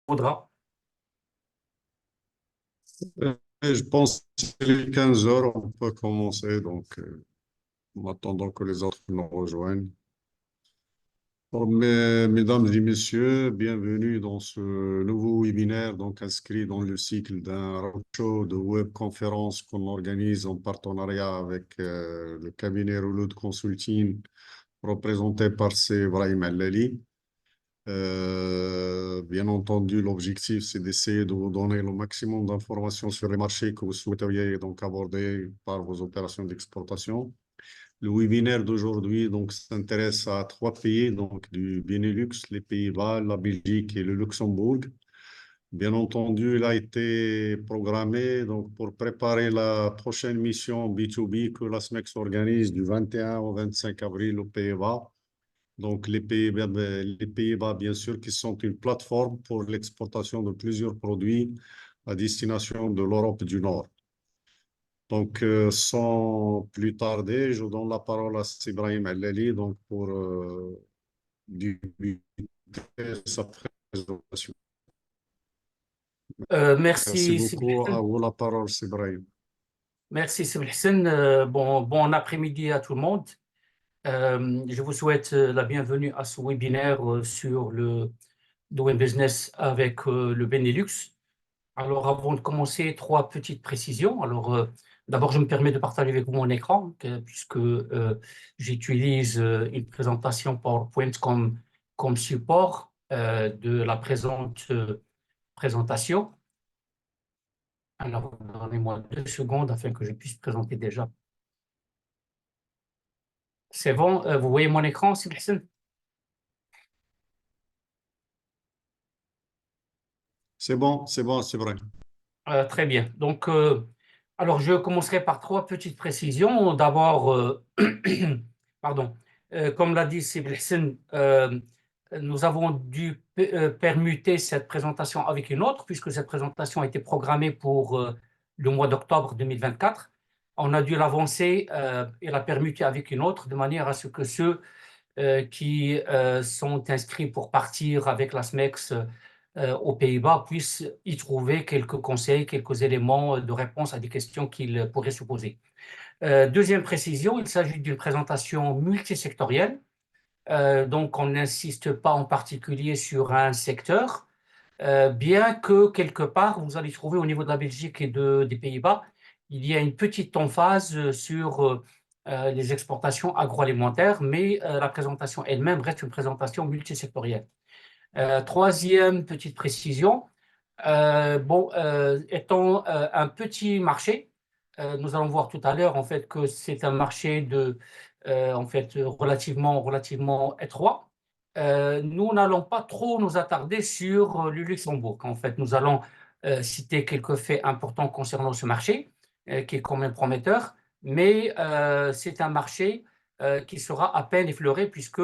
Faudra. Je pense que c'est les 15 heures, on peut commencer, donc en attendant que les autres nous rejoignent. Bon, mesdames et messieurs, bienvenue dans ce nouveau webinaire donc inscrit dans le cycle d'un roadshow de webconférence qu'on organise en partenariat avec le cabinet Rouloud Consulting représenté par Ibrahim Allali. Bien entendu, l'objectif, c'est d'essayer de vous donner le maximum d'informations sur les marchés que vous souhaiteriez donc aborder par vos opérations d'exportation. Le webinaire d'aujourd'hui donc s'intéresse à trois pays donc du Benelux, les Pays-Bas, la Belgique et le Luxembourg. Bien entendu, il a été programmé donc pour préparer la prochaine mission B2B que la SMEX organise du 21 au 25 avril aux Pays-Bas. Donc, les Pays-Bas, bien sûr, qui sont une plateforme pour l'exportation de plusieurs produits à destination de l'Europe du Nord. Donc, sans plus tarder, je donne la parole à Ibrahim Allali donc pour débuter sa présentation. Merci Merci, Sib beaucoup. À Hassan. vous la parole, Ibrahim. Merci, Sib Hassan. Bon après-midi à tout le monde. Je vous souhaite la bienvenue à ce webinaire sur le Doing Business avec le Benelux. Alors, avant de commencer, trois petites précisions. Alors, d'abord, je me permets de partager avec vous mon écran, puisque j'utilise une présentation PowerPoint comme support de la présente présentation. Alors, donnez-moi 2 secondes afin que je puisse présenter déjà. C'est bon, vous voyez mon écran, Sib Hassan? C'est bon, c'est vrai. Très bien. Donc, alors, je commencerai par trois petites précisions. D'abord, pardon, comme l'a dit Sib Hassan, nous avons dû permuter cette présentation avec une autre, puisque cette présentation a été programmée pour le mois d'octobre 2024. On a dû l'avancer et la permuter avec une autre, de manière à ce que ceux qui sont inscrits pour partir avec la SMEX aux Pays-Bas puissent y trouver quelques conseils, quelques éléments de réponse à des questions qu'ils pourraient se poser. Deuxième précision, il s'agit d'une présentation multisectorielle. Donc, on n'insiste pas en particulier sur un secteur, bien que quelque part, vous allez trouver au niveau de la Belgique et des Pays-Bas, il y a une petite emphase sur les exportations agroalimentaires, mais la présentation elle-même reste une présentation multisectorielle. Troisième petite précision, étant un petit marché, nous allons voir tout à l'heure en fait que c'est un marché en fait relativement étroit. Nous n'allons pas trop nous attarder sur le Luxembourg. En fait, nous allons citer quelques faits importants concernant ce marché, qui est quand même prometteur, mais c'est un marché qui sera à peine effleuré puisque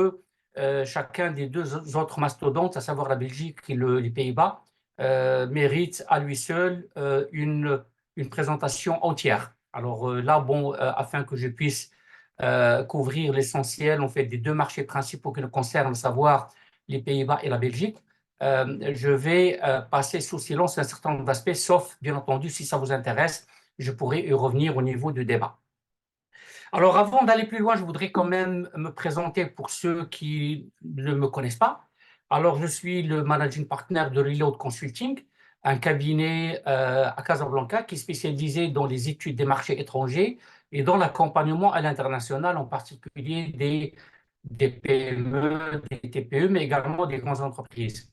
chacun des deux autres mastodontes, à savoir la Belgique et les Pays-Bas, mérite à lui seul une présentation entière. Alors là, afin que je puisse couvrir l'essentiel en fait, des deux marchés principaux qui nous concernent, à savoir les Pays-Bas et la Belgique, je vais passer sous silence un certain nombre d'aspects, sauf, bien entendu, si ça vous intéresse, je pourrai y revenir au niveau du débat. Alors, avant d'aller plus loin, je voudrais quand même me présenter pour ceux qui ne me connaissent pas. Alors, je suis le managing partner de Reload Consulting, un cabinet à Casablanca qui est spécialisé dans les études des marchés étrangers et dans l'accompagnement à l'international, en particulier des PME, des TPE, mais également des grandes entreprises.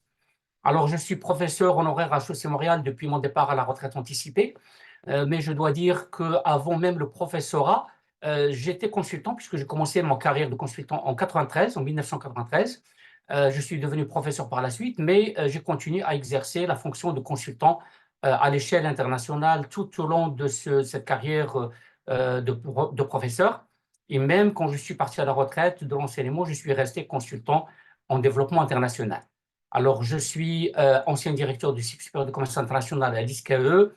Alors, je suis professeur honoraire à HEC Montréal depuis mon départ à la retraite anticipée, mais je dois dire qu'avant même le professorat, j'étais consultant puisque j'ai commencé mon carrière de consultant en 1993. Je suis devenu professeur par la suite, mais j'ai continué à exercer la fonction de consultant à l'échelle internationale tout au long de cette carrière de professeur. Et même quand je suis parti à la retraite de l'enseignement, je suis resté consultant en développement international. Alors, je suis ancien directeur du cycle supérieur de commerce international à l'ISCAE,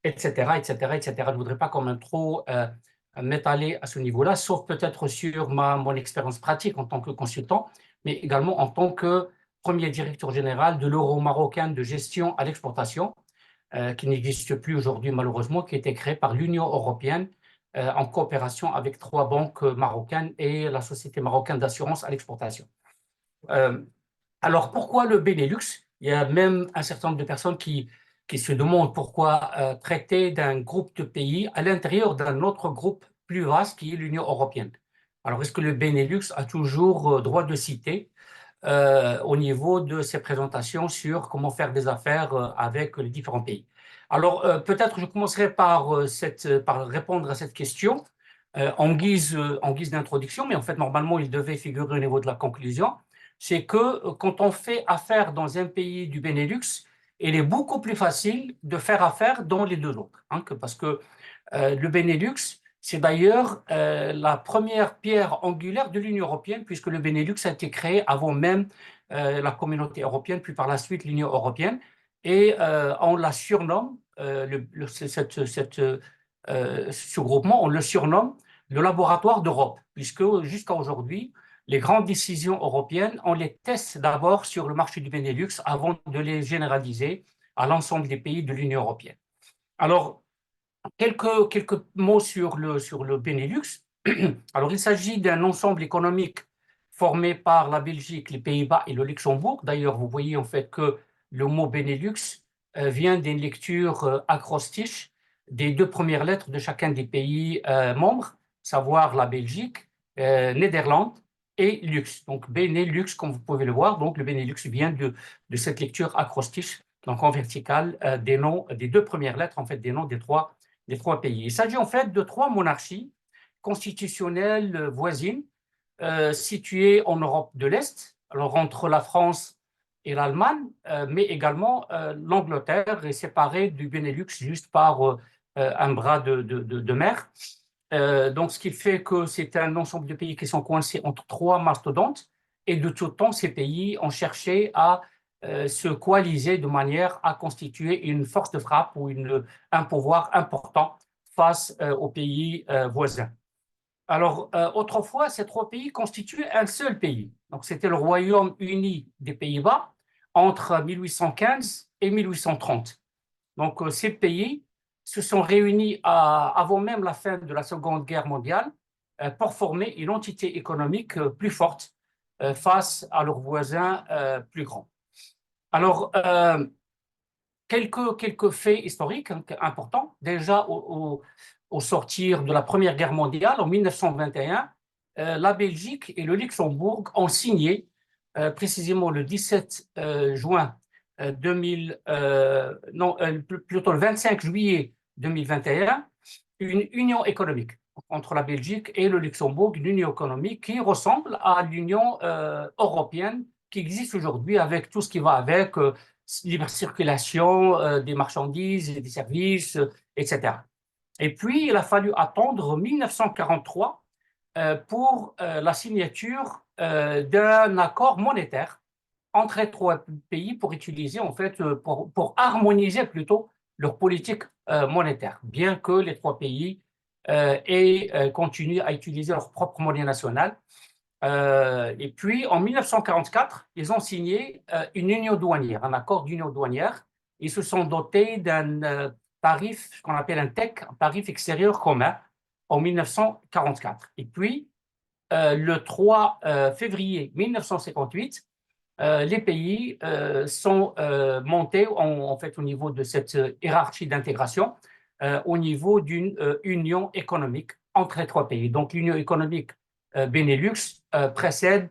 etc., etc., etc. Je ne voudrais pas quand même trop m'étaler à ce niveau-là, sauf peut-être sur mon expérience pratique en tant que consultant, mais également en tant que premier directeur général de l'Euro marocain de gestion à l'exportation, qui n'existe plus aujourd'hui malheureusement, qui a été créé par l'Union européenne en coopération avec 3 banques marocaines et la Société marocaine d'assurance à l'exportation. Alors, pourquoi le Benelux? Il y a même un certain nombre de personnes qui se demandent pourquoi traiter d'un groupe de pays à l'intérieur d'un autre groupe plus vaste qui est l'Union européenne. Alors, est-ce que le Benelux a toujours droit de citer au niveau de ses présentations sur comment faire des affaires avec les différents pays? Alors, peut-être je commencerai par répondre à cette question en guise d'introduction, mais en fait, normalement, il devait figurer au niveau de la conclusion. C'est que quand on fait affaire dans un pays du Benelux, il est beaucoup plus facile de faire affaire dans les 2 autres, hein, parce que le Benelux, c'est d'ailleurs la première pierre angulaire de l'Union européenne, puisque le Benelux a été créé avant même la communauté européenne, puis par la suite l'Union européenne, et on la surnomme, ce groupement, on le surnomme le laboratoire d'Europe, puisque jusqu'à aujourd'hui, les grandes décisions européennes, on les teste d'abord sur le marché du Benelux avant de les généraliser à l'ensemble des pays de l'Union européenne. Alors, quelques mots sur le Benelux. Alors, il s'agit d'un ensemble économique formé par la Belgique, les Pays-Bas et le Luxembourg. D'ailleurs, vous voyez en fait que le mot Benelux vient d'une lecture acrostiche des 2 premières lettres de chacun des pays membres, savoir la Belgique, Néderlande et Lux. Donc, Benelux, comme vous pouvez le voir, donc le Benelux vient de cette lecture acrostiche, donc en verticale, des noms des 2 premières lettres, en fait, des noms des 3 pays. Il s'agit en fait de 3 monarchies constitutionnelles voisines situées en Europe de l'Est, alors entre la France et l'Allemagne, mais également l'Angleterre est séparée du Benelux juste par un bras de mer. Donc, ce qui fait que c'est un ensemble de pays qui sont coincés entre 3 mastodontes, et de tout temps, ces pays ont cherché à se coaliser de manière à constituer une force de frappe ou un pouvoir important face aux pays voisins. Alors, autrefois, ces 3 pays constituaient un seul pays. Donc, c'était le Royaume-Uni des Pays-Bas entre 1815 et 1830. Donc, ces pays se sont réunis avant même la fin de la Seconde Guerre mondiale pour former une entité économique plus forte face à leurs voisins plus grands. Alors, quelques faits historiques importants. Déjà, au sortir de la Première Guerre mondiale, en 1921, la Belgique et le Luxembourg ont signé, précisément le 17 juin plutôt le 25 juillet 2021, une union économique entre la Belgique et le Luxembourg, une union économique qui ressemble à l'Union européenne qui existe aujourd'hui, avec tout ce qui va avec, libre circulation des marchandises et des services, etc. Et puis, il a fallu attendre 1943 pour la signature d'un accord monétaire entre les 3 pays pour utiliser, en fait, pour harmoniser plutôt leur politique monétaire, bien que les 3 pays continuent à utiliser leur propre monnaie nationale. Et puis, en 1944, ils ont signé une union douanière, un accord d'union douanière. Ils se sont dotés d'un tarif, ce qu'on appelle un TEC, un tarif extérieur commun, en 1944. Et puis, le 3 février 1958, les pays sont montés en fait au niveau de cette hiérarchie d'intégration, au niveau d'une union économique entre les 3 pays. Donc, l'union économique Benelux précède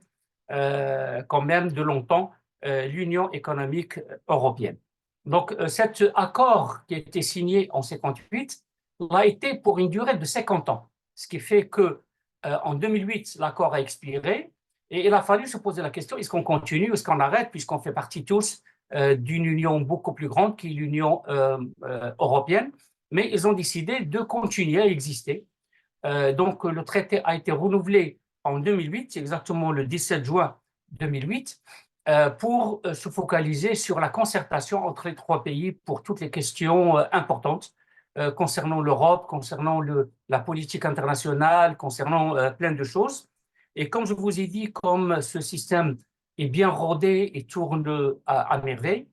quand même de longtemps l'Union économique européenne. Donc, cet accord qui a été signé en 1958 a été pour une durée de 50 ans, ce qui fait que en 2008, l'accord a expiré et il a fallu se poser la question, est-ce qu'on continue, est-ce qu'on arrête, puisqu'on fait partie tous d'une union beaucoup plus grande qui est l'Union européenne, mais ils ont décidé de continuer à exister. Donc, le traité a été renouvelé en 2008, exactement le 17 juin 2008, pour se focaliser sur la concertation entre les 3 pays pour toutes les questions importantes concernant l'Europe, concernant la politique internationale, concernant plein de choses. Et comme je vous ai dit, comme ce système est bien rodé et tourne à merveille.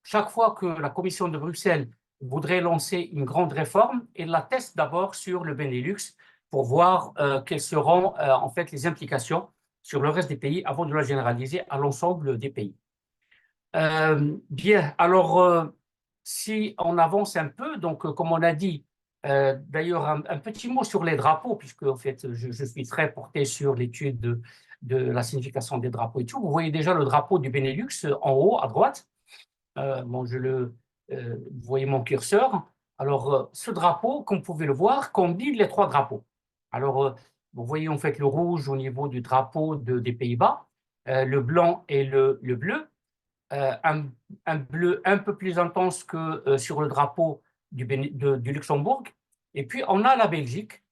Chaque fois que la Commission de Bruxelles voudrait lancer une grande réforme, elle la teste d'abord sur le Benelux pour voir quelles seront en fait les implications sur le reste des pays avant de la généraliser à l'ensemble des pays. Bien, alors si on avance un peu, donc comme on a dit, d'ailleurs un petit mot sur les drapeaux, puisque en fait je suis très porté sur l'étude de la signification des drapeaux et tout. Vous voyez déjà le drapeau du Benelux en haut à droite. Bon, vous voyez mon curseur. Alors, ce drapeau, comme vous pouvez le voir, combine les trois drapeaux. Alors, vous voyez en fait le rouge au niveau du drapeau des Pays-Bas, le blanc et le bleu, un bleu un peu plus intense que sur le drapeau du Luxembourg. Et puis, on a la Belgique,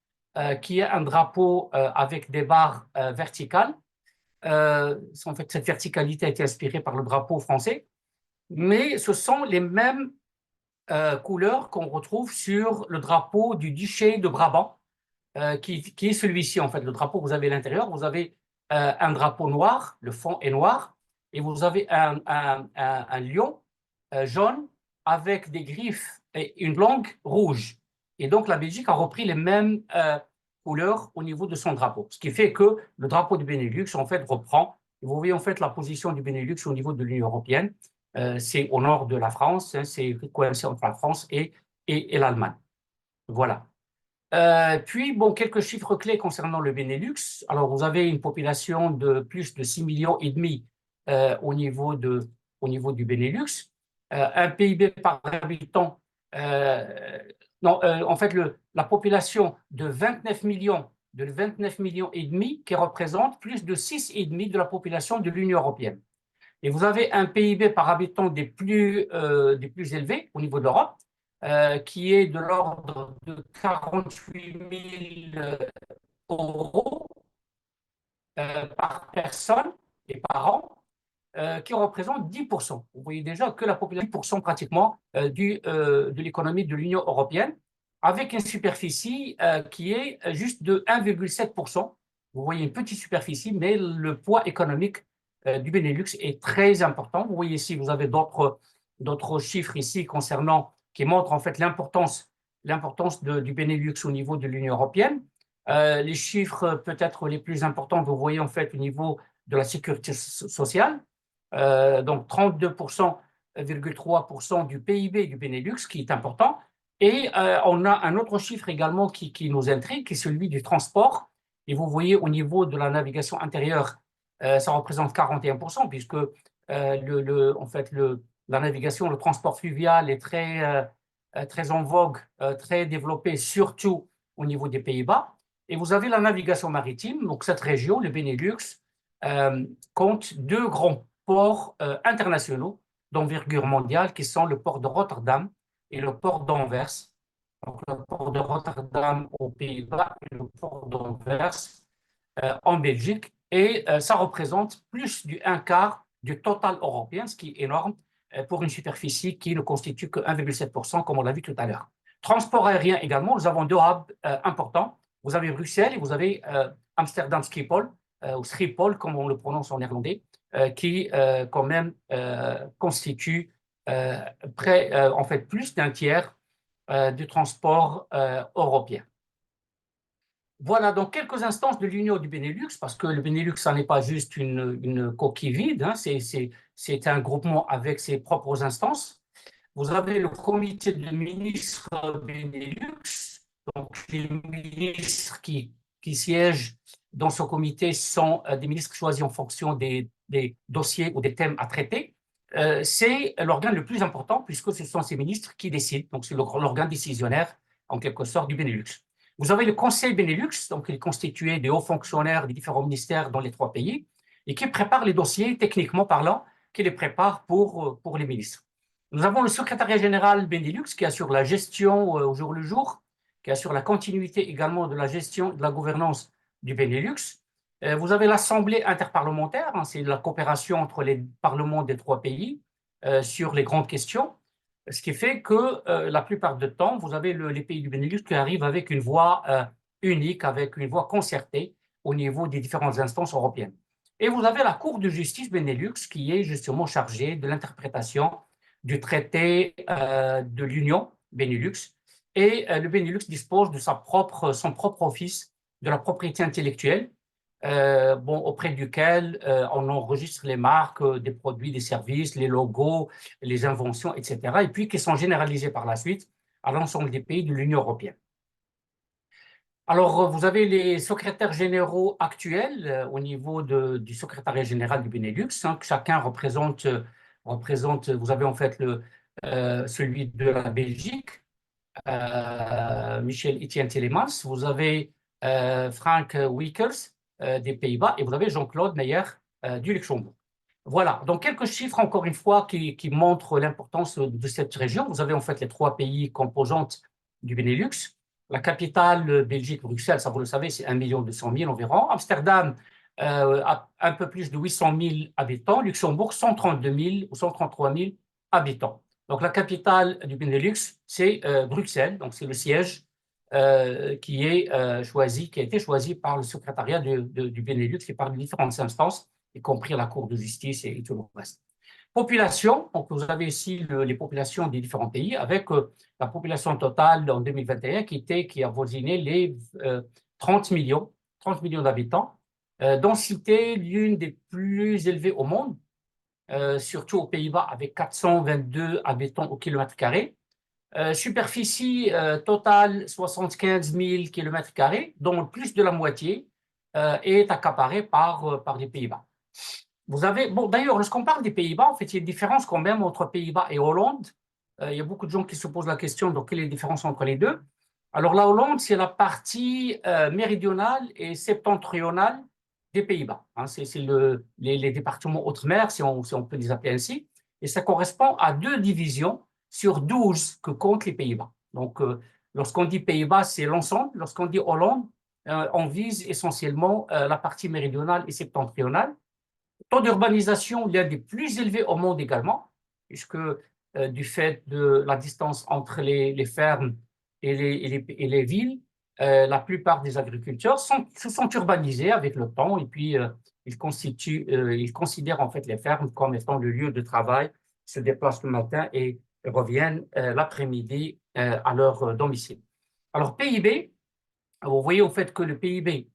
qui est un drapeau avec des barres verticales. En fait, cette verticalité a été inspirée par le drapeau français, mais ce sont les mêmes couleurs qu'on retrouve sur le drapeau du duché de Brabant, qui est celui-ci, en fait, le drapeau que vous avez à l'intérieur. Vous avez un drapeau noir, le fond est noir, et vous avez un lion jaune avec des griffes et une langue rouge. Et donc, la Belgique a repris les mêmes couleurs au niveau de son drapeau, ce qui fait que le drapeau du Benelux, en fait, reprend. Vous voyez, en fait, la position du Benelux au niveau de l'Union européenne. C'est au nord de la France, hein, c'est coincé entre la France et l'Allemagne. Voilà. Puis, bon, quelques chiffres clés concernant le Benelux. Alors, vous avez une population de plus de 6,5 millions au niveau du Benelux, un PIB par habitant, en fait, la population de 29 millions, et demi, qui représente plus de 6,5 de la population de l'Union européenne. Et vous avez un PIB par habitant des plus élevés au niveau de l'Europe, qui est de l'ordre de 48 000 euros par personne et par an, qui représente 10%. Vous voyez déjà que la population, 10% pratiquement de l'économie de l'Union européenne, avec une superficie qui est juste de 1,7%. Vous voyez une petite superficie, mais le poids économique du Benelux est très important. Vous voyez ici, vous avez d'autres chiffres ici qui montrent en fait l'importance du Benelux au niveau de l'Union européenne. Les chiffres peut-être les plus importants, vous voyez en fait au niveau de la sécurité sociale, donc 32,3% du PIB du Benelux, qui est important. Et on a un autre chiffre également qui nous intrigue, qui est celui du transport. Et vous voyez au niveau de la navigation intérieure, ça représente 41%, puisque en fait, la navigation, le transport fluvial est très en vogue, très développé, surtout au niveau des Pays-Bas. Et vous avez la navigation maritime. Donc, cette région, le Benelux, compte deux grands ports internationaux d'envergure mondiale qui sont le port de Rotterdam et le port d'Anvers. Donc, le port de Rotterdam aux Pays-Bas et le port d'Anvers en Belgique. Et ça représente plus du 1/4 du total européen, ce qui est énorme pour une superficie qui ne constitue que 1,7%, comme on l'a vu tout à l'heure. Transport aérien également, nous avons deux hubs importants. Vous avez Bruxelles et vous avez Amsterdam Schiphol, ou Schiphol, comme on le prononce en néerlandais, qui quand même constitue en fait plus d'un tiers du transport européen. Voilà donc quelques instances de l'Union du Benelux, parce que le Benelux, ça n'est pas juste une coquille vide, hein, c'est un groupement avec ses propres instances. Vous avez le comité de ministres Benelux, donc les ministres qui siègent dans ce comité sont des ministres choisis en fonction des dossiers ou des thèmes à traiter. C'est l'organe le plus important puisque ce sont ces ministres qui décident, donc c'est l'organe décisionnaire en quelque sorte du Benelux. Vous avez le Conseil Benelux, donc il est constitué de hauts fonctionnaires des différents ministères dans les trois pays et qui prépare les dossiers techniquement parlant, qui les prépare pour les ministres. Nous avons le secrétariat général Benelux qui assure la gestion au jour le jour, qui assure la continuité également de la gestion de la gouvernance du Benelux. Vous avez l'Assemblée interparlementaire, hein, c'est la coopération entre les parlements des trois pays sur les grandes questions, ce qui fait que la plupart du temps, vous avez les pays du Benelux qui arrivent avec une voix unique, avec une voix concertée au niveau des différentes instances européennes. Et vous avez la Cour de justice Benelux qui est justement chargée de l'interprétation du traité de l'Union Benelux. Et le Benelux dispose de son propre office de la propriété intellectuelle, auprès duquel on enregistre les marques des produits, des services, les logos, les inventions, etc. Et puis qui sont généralisés par la suite à l'ensemble des pays de l'Union européenne. Alors, vous avez les secrétaires généraux actuels au niveau du secrétariat général du Benelux, hein, que chacun représente, vous avez en fait celui de la Belgique, Michel Etienne Telemans, vous avez Frank Wiekels des Pays-Bas et vous avez Jean-Claude Meyer du Luxembourg. Voilà, donc quelques chiffres encore une fois qui montrent l'importance de cette région. Vous avez en fait les 3 pays composantes du Benelux. La capitale, Belgique, Bruxelles, ça vous le savez, c'est 1 200 000 environ. Amsterdam, a un peu plus de 800 000 habitants. Luxembourg, 132 000 ou 133 000 habitants. Donc la capitale du Benelux, c'est Bruxelles, donc c'est le siège qui a été choisi par le secrétariat du Benelux et par les différentes instances, y compris la Cour de justice et tout le reste. Population, donc vous avez ici les populations des différents pays, avec la population totale en 2021 qui avoisinait les 30 millions d'habitants. Densité, l'une des plus élevées au monde, surtout aux Pays-Bas, avec 422 habitants au kilomètre carré. Superficie totale, 75 000 kilomètres carrés, dont plus de la moitié est accaparée par les Pays-Bas. Vous avez, bon, d'ailleurs, lorsqu'on parle des Pays-Bas, en fait, il y a une différence quand même entre Pays-Bas et Hollande. Il y a beaucoup de gens qui se posent la question, donc, quelle est la différence entre les deux? Alors, la Hollande, c'est la partie méridionale et septentrionale des Pays-Bas. Hein, c'est les départements Haute-Mer, si on peut les appeler ainsi. Et ça correspond à 2 divisions sur 12 que comptent les Pays-Bas. Donc, lorsqu'on dit Pays-Bas, c'est l'ensemble. Lorsqu'on dit Hollande, on vise essentiellement la partie méridionale et septentrionale. Taux d'urbanisation, l'un des plus élevés au monde également, puisque du fait de la distance entre les fermes et les villes, la plupart des agriculteurs se sont urbanisés avec le temps et puis ils considèrent en fait les fermes comme étant le lieu de travail, se déplacent le matin et reviennent l'après-midi à leur domicile. Alors PIB, vous voyez au fait que le PIB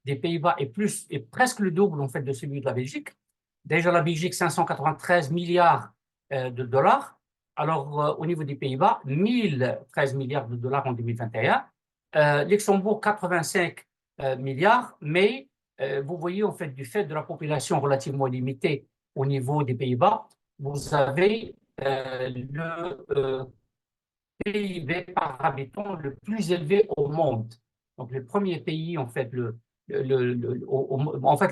des Pays-Bas est presque le double en fait de celui de la Belgique. Déjà la Belgique, 593 milliards de dollars. Alors au niveau des Pays-Bas, 1013 milliards de dollars en 2021. Luxembourg, 85 milliards, mais vous voyez en fait du fait de la population relativement limitée au niveau des Pays-Bas, vous avez le PIB par habitant le plus élevé au monde. Donc, le premier pays, en fait, le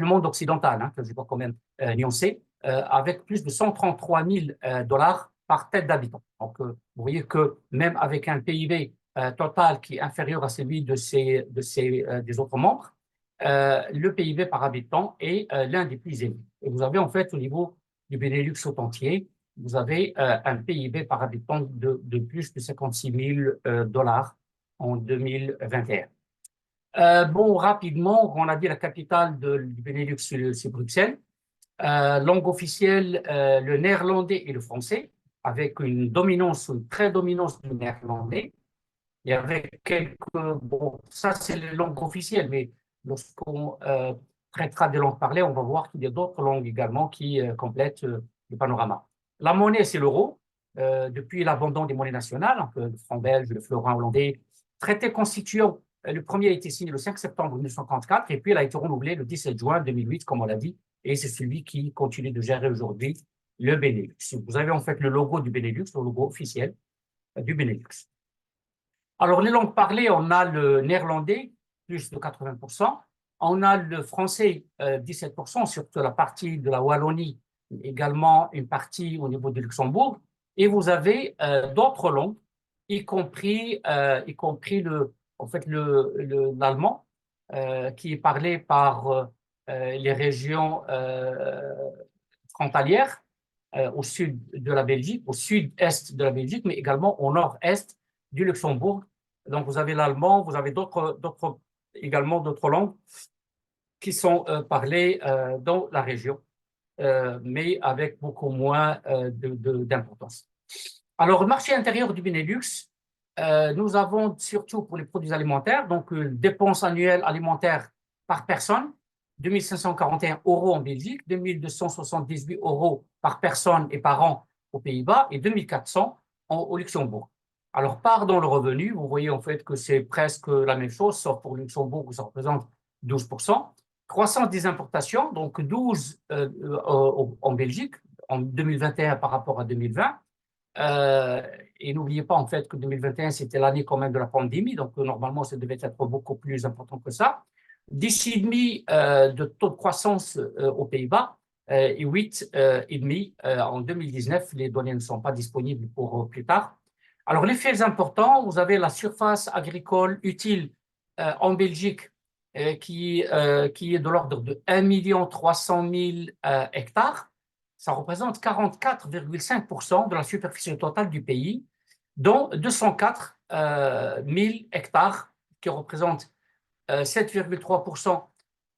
monde occidental, hein, que je dois quand même nuancer, avec plus de 133 000 dollars par tête d'habitant. Donc, vous voyez que même avec un PIB total qui est inférieur à celui des autres membres, le PIB par habitant est l'un des plus élevés. Et vous avez en fait au niveau du Benelux tout entier, vous avez un PIB par habitant de plus de 56 000 dollars en 2021. Bon, rapidement, on a dit la capitale du Benelux, c'est Bruxelles. Langue officielle, le néerlandais et le français, avec une très dominance du néerlandais. Il y avait bon, ça c'est les langues officielles, mais lorsqu'on traitera des langues parlées, on va voir qu'il y a d'autres langues également qui complètent le panorama. La monnaie, c'est l'euro. Depuis l'abandon des monnaies nationales, le franc belge, le florin hollandais, traité constituant, le premier a été signé le 5 septembre 1934 et puis il a été renouvelé le 17 juin 2008, comme on l'a dit, et c'est celui qui continue de gérer aujourd'hui le Benelux. Vous avez en fait le logo du Benelux, le logo officiel du Benelux. Alors, les langues parlées, on a le néerlandais, plus de 80%. On a le français, 17%, surtout la partie de la Wallonie, également une partie au niveau du Luxembourg. Et vous avez d'autres langues, y compris l'allemand, qui est parlé par les régions frontalières au sud de la Belgique, au sud-est de la Belgique, mais également au nord-est du Luxembourg. Donc, vous avez l'allemand, vous avez également d'autres langues qui sont parlés dans la région, mais avec beaucoup moins d'importance. Alors, le marché intérieur du Benelux, nous avons surtout pour les produits alimentaires, donc dépenses annuelles alimentaires par personne, 2 541 € en Belgique, 2 278 € par personne et par an aux Pays-Bas et 2 400 au Luxembourg. Alors, part dans le revenu, vous voyez en fait que c'est presque la même chose, sauf pour le Luxembourg où ça représente 12%. Croissance des importations, donc 12 en Belgique en 2021 par rapport à 2020. Et n'oubliez pas en fait que 2021, c'était l'année quand même de la pandémie, donc normalement, ça devait être beaucoup plus important que ça. 10,5 de taux de croissance aux Pays-Bas et 8,5 en 2019. Les données ne sont pas disponibles pour plus tard. Alors, les faits importants, vous avez la surface agricole utile en Belgique qui est de l'ordre de 1 300 000 hectares. Ça représente 44,5% de la superficie totale du pays, dont 204 000 hectares, qui représentent 7,3%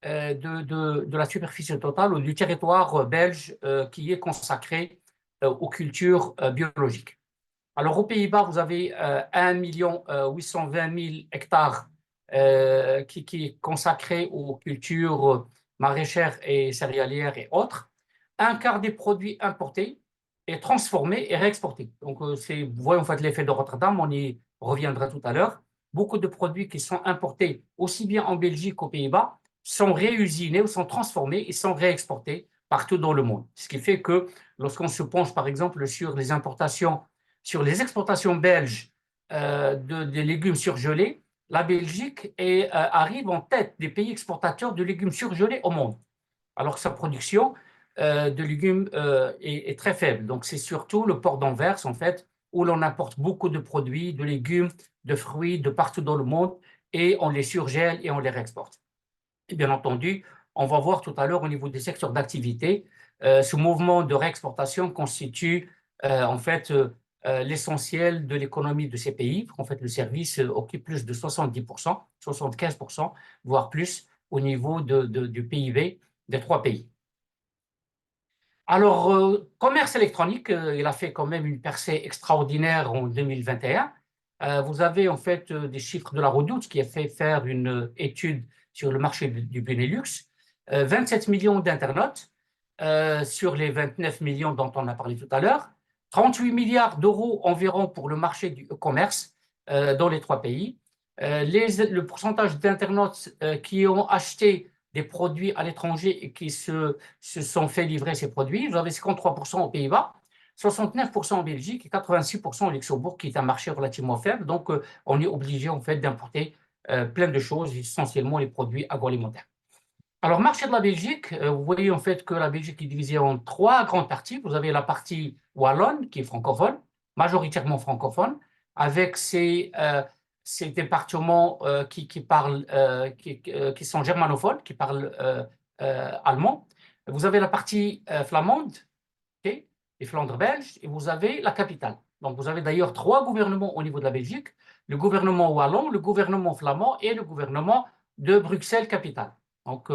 de la superficie totale ou du territoire belge qui est consacré aux cultures biologiques. Alors, aux Pays-Bas, vous avez 1 820 000 hectares qui est consacré aux cultures maraîchères et céréalières et autres. Un quart des produits importés est transformé et réexporté. Donc, vous voyez en fait l'effet de Rotterdam, on y reviendra tout à l'heure. Beaucoup de produits qui sont importés aussi bien en Belgique qu'aux Pays-Bas sont réusinés ou sont transformés et sont réexportés partout dans le monde. Ce qui fait que lorsqu'on se penche par exemple sur les importations, sur les exportations belges de légumes surgelés, la Belgique arrive en tête des pays exportateurs de légumes surgelés au monde, alors que sa production de légumes est très faible. Donc, c'est surtout le port d'Anvers, en fait, où l'on importe beaucoup de produits, de légumes, de fruits de partout dans le monde, et on les surgèle et on les réexporte. Et bien entendu, on va voir tout à l'heure au niveau des secteurs d'activité, ce mouvement de réexportation constitue en fait l'essentiel de l'économie de ces pays. En fait, le service occupe plus de 70%, 75%, voire plus au niveau du PIB des trois pays. Alors, commerce électronique, il a fait quand même une percée extraordinaire en 2021. Vous avez en fait des chiffres de la Redoute qui a fait faire une étude sur le marché du Benelux. 27 millions d'internautes sur les 29 millions dont on a parlé tout à l'heure. 38 milliards d'euros environ pour le marché du e-commerce dans les trois pays. Le pourcentage d'internautes qui ont acheté des produits à l'étranger et qui se sont fait livrer ces produits. Vous avez 53% aux Pays-Bas, 69% en Belgique et 86% au Luxembourg, qui est un marché relativement faible. Donc, on est obligé en fait d'importer plein de choses, essentiellement les produits agroalimentaires. Alors, marché de la Belgique, vous voyez en fait que la Belgique est divisée en trois grandes parties. Vous avez la partie wallonne, qui est francophone, majoritairement francophone, avec ces départements qui parlent, qui sont germanophones, qui parlent allemand. Vous avez la partie flamande, okay, les Flandres belges, et vous avez la capitale. Donc, vous avez d'ailleurs trois gouvernements au niveau de la Belgique, le gouvernement wallon, le gouvernement flamand et le gouvernement de Bruxelles-Capitale. Donc,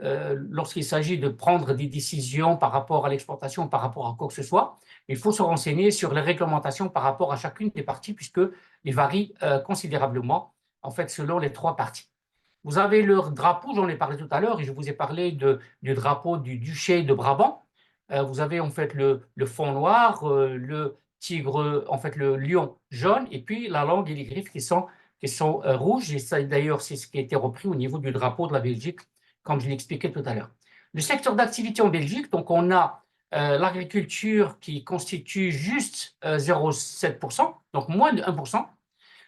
lorsqu'il s'agit de prendre des décisions par rapport à l'exportation, par rapport à quoi que ce soit, il faut se renseigner sur les réglementations par rapport à chacune des parties, puisqu'ils varient considérablement, en fait, selon les trois parties. Vous avez le drapeau, j'en ai parlé tout à l'heure, et je vous ai parlé du drapeau du duché de Brabant. Vous avez en fait le fond noir, le tigre, en fait le lion jaune, et puis la langue et les griffes qui sont rouges. Et ça, d'ailleurs, c'est ce qui a été repris au niveau du drapeau de la Belgique, comme je l'expliquais tout à l'heure. Le secteur d'activité en Belgique, donc on a l'agriculture qui constitue juste 0,7%, donc moins de 1%.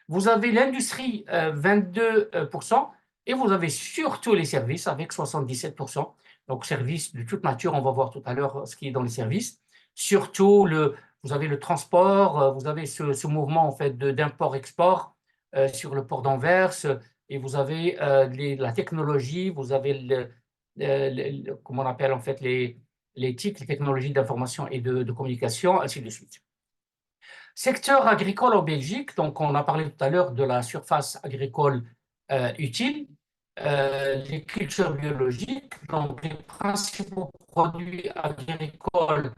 Vous avez l'industrie 22%, et vous avez surtout les services avec 77%. Donc, services de toute nature, on va voir tout à l'heure ce qui est dans les services. Surtout, vous avez le transport, vous avez ce mouvement en fait d'import-export sur le port d'Anvers, et vous avez la technologie, vous avez comment on appelle en fait les TIC, les technologies d'information et de communication, ainsi de suite. Secteur agricole en Belgique, donc on a parlé tout à l'heure de la surface agricole utile. les cultures biologiques, donc les principaux produits agricoles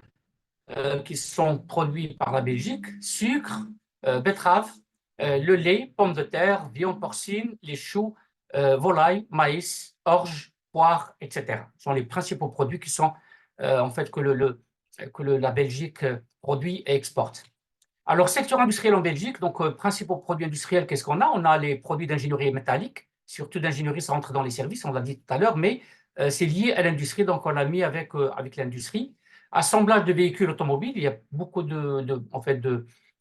qui sont produits par la Belgique, sucre, betterave, le lait, pommes de terre, viande porcine, les choux, volailles, maïs, orge, poire, etc. Ce sont les principaux produits qui sont en fait la Belgique produit et exporte. Alors, secteur industriel en Belgique, donc principaux produits industriels, qu'est-ce qu'on a? On a les produits d'ingénierie métallique, surtout d'ingénierie, ça rentre dans les services, on l'a dit tout à l'heure, mais c'est lié à l'industrie, donc on l'a mis avec l'industrie. Assemblage de véhicules automobiles, il y a beaucoup en fait,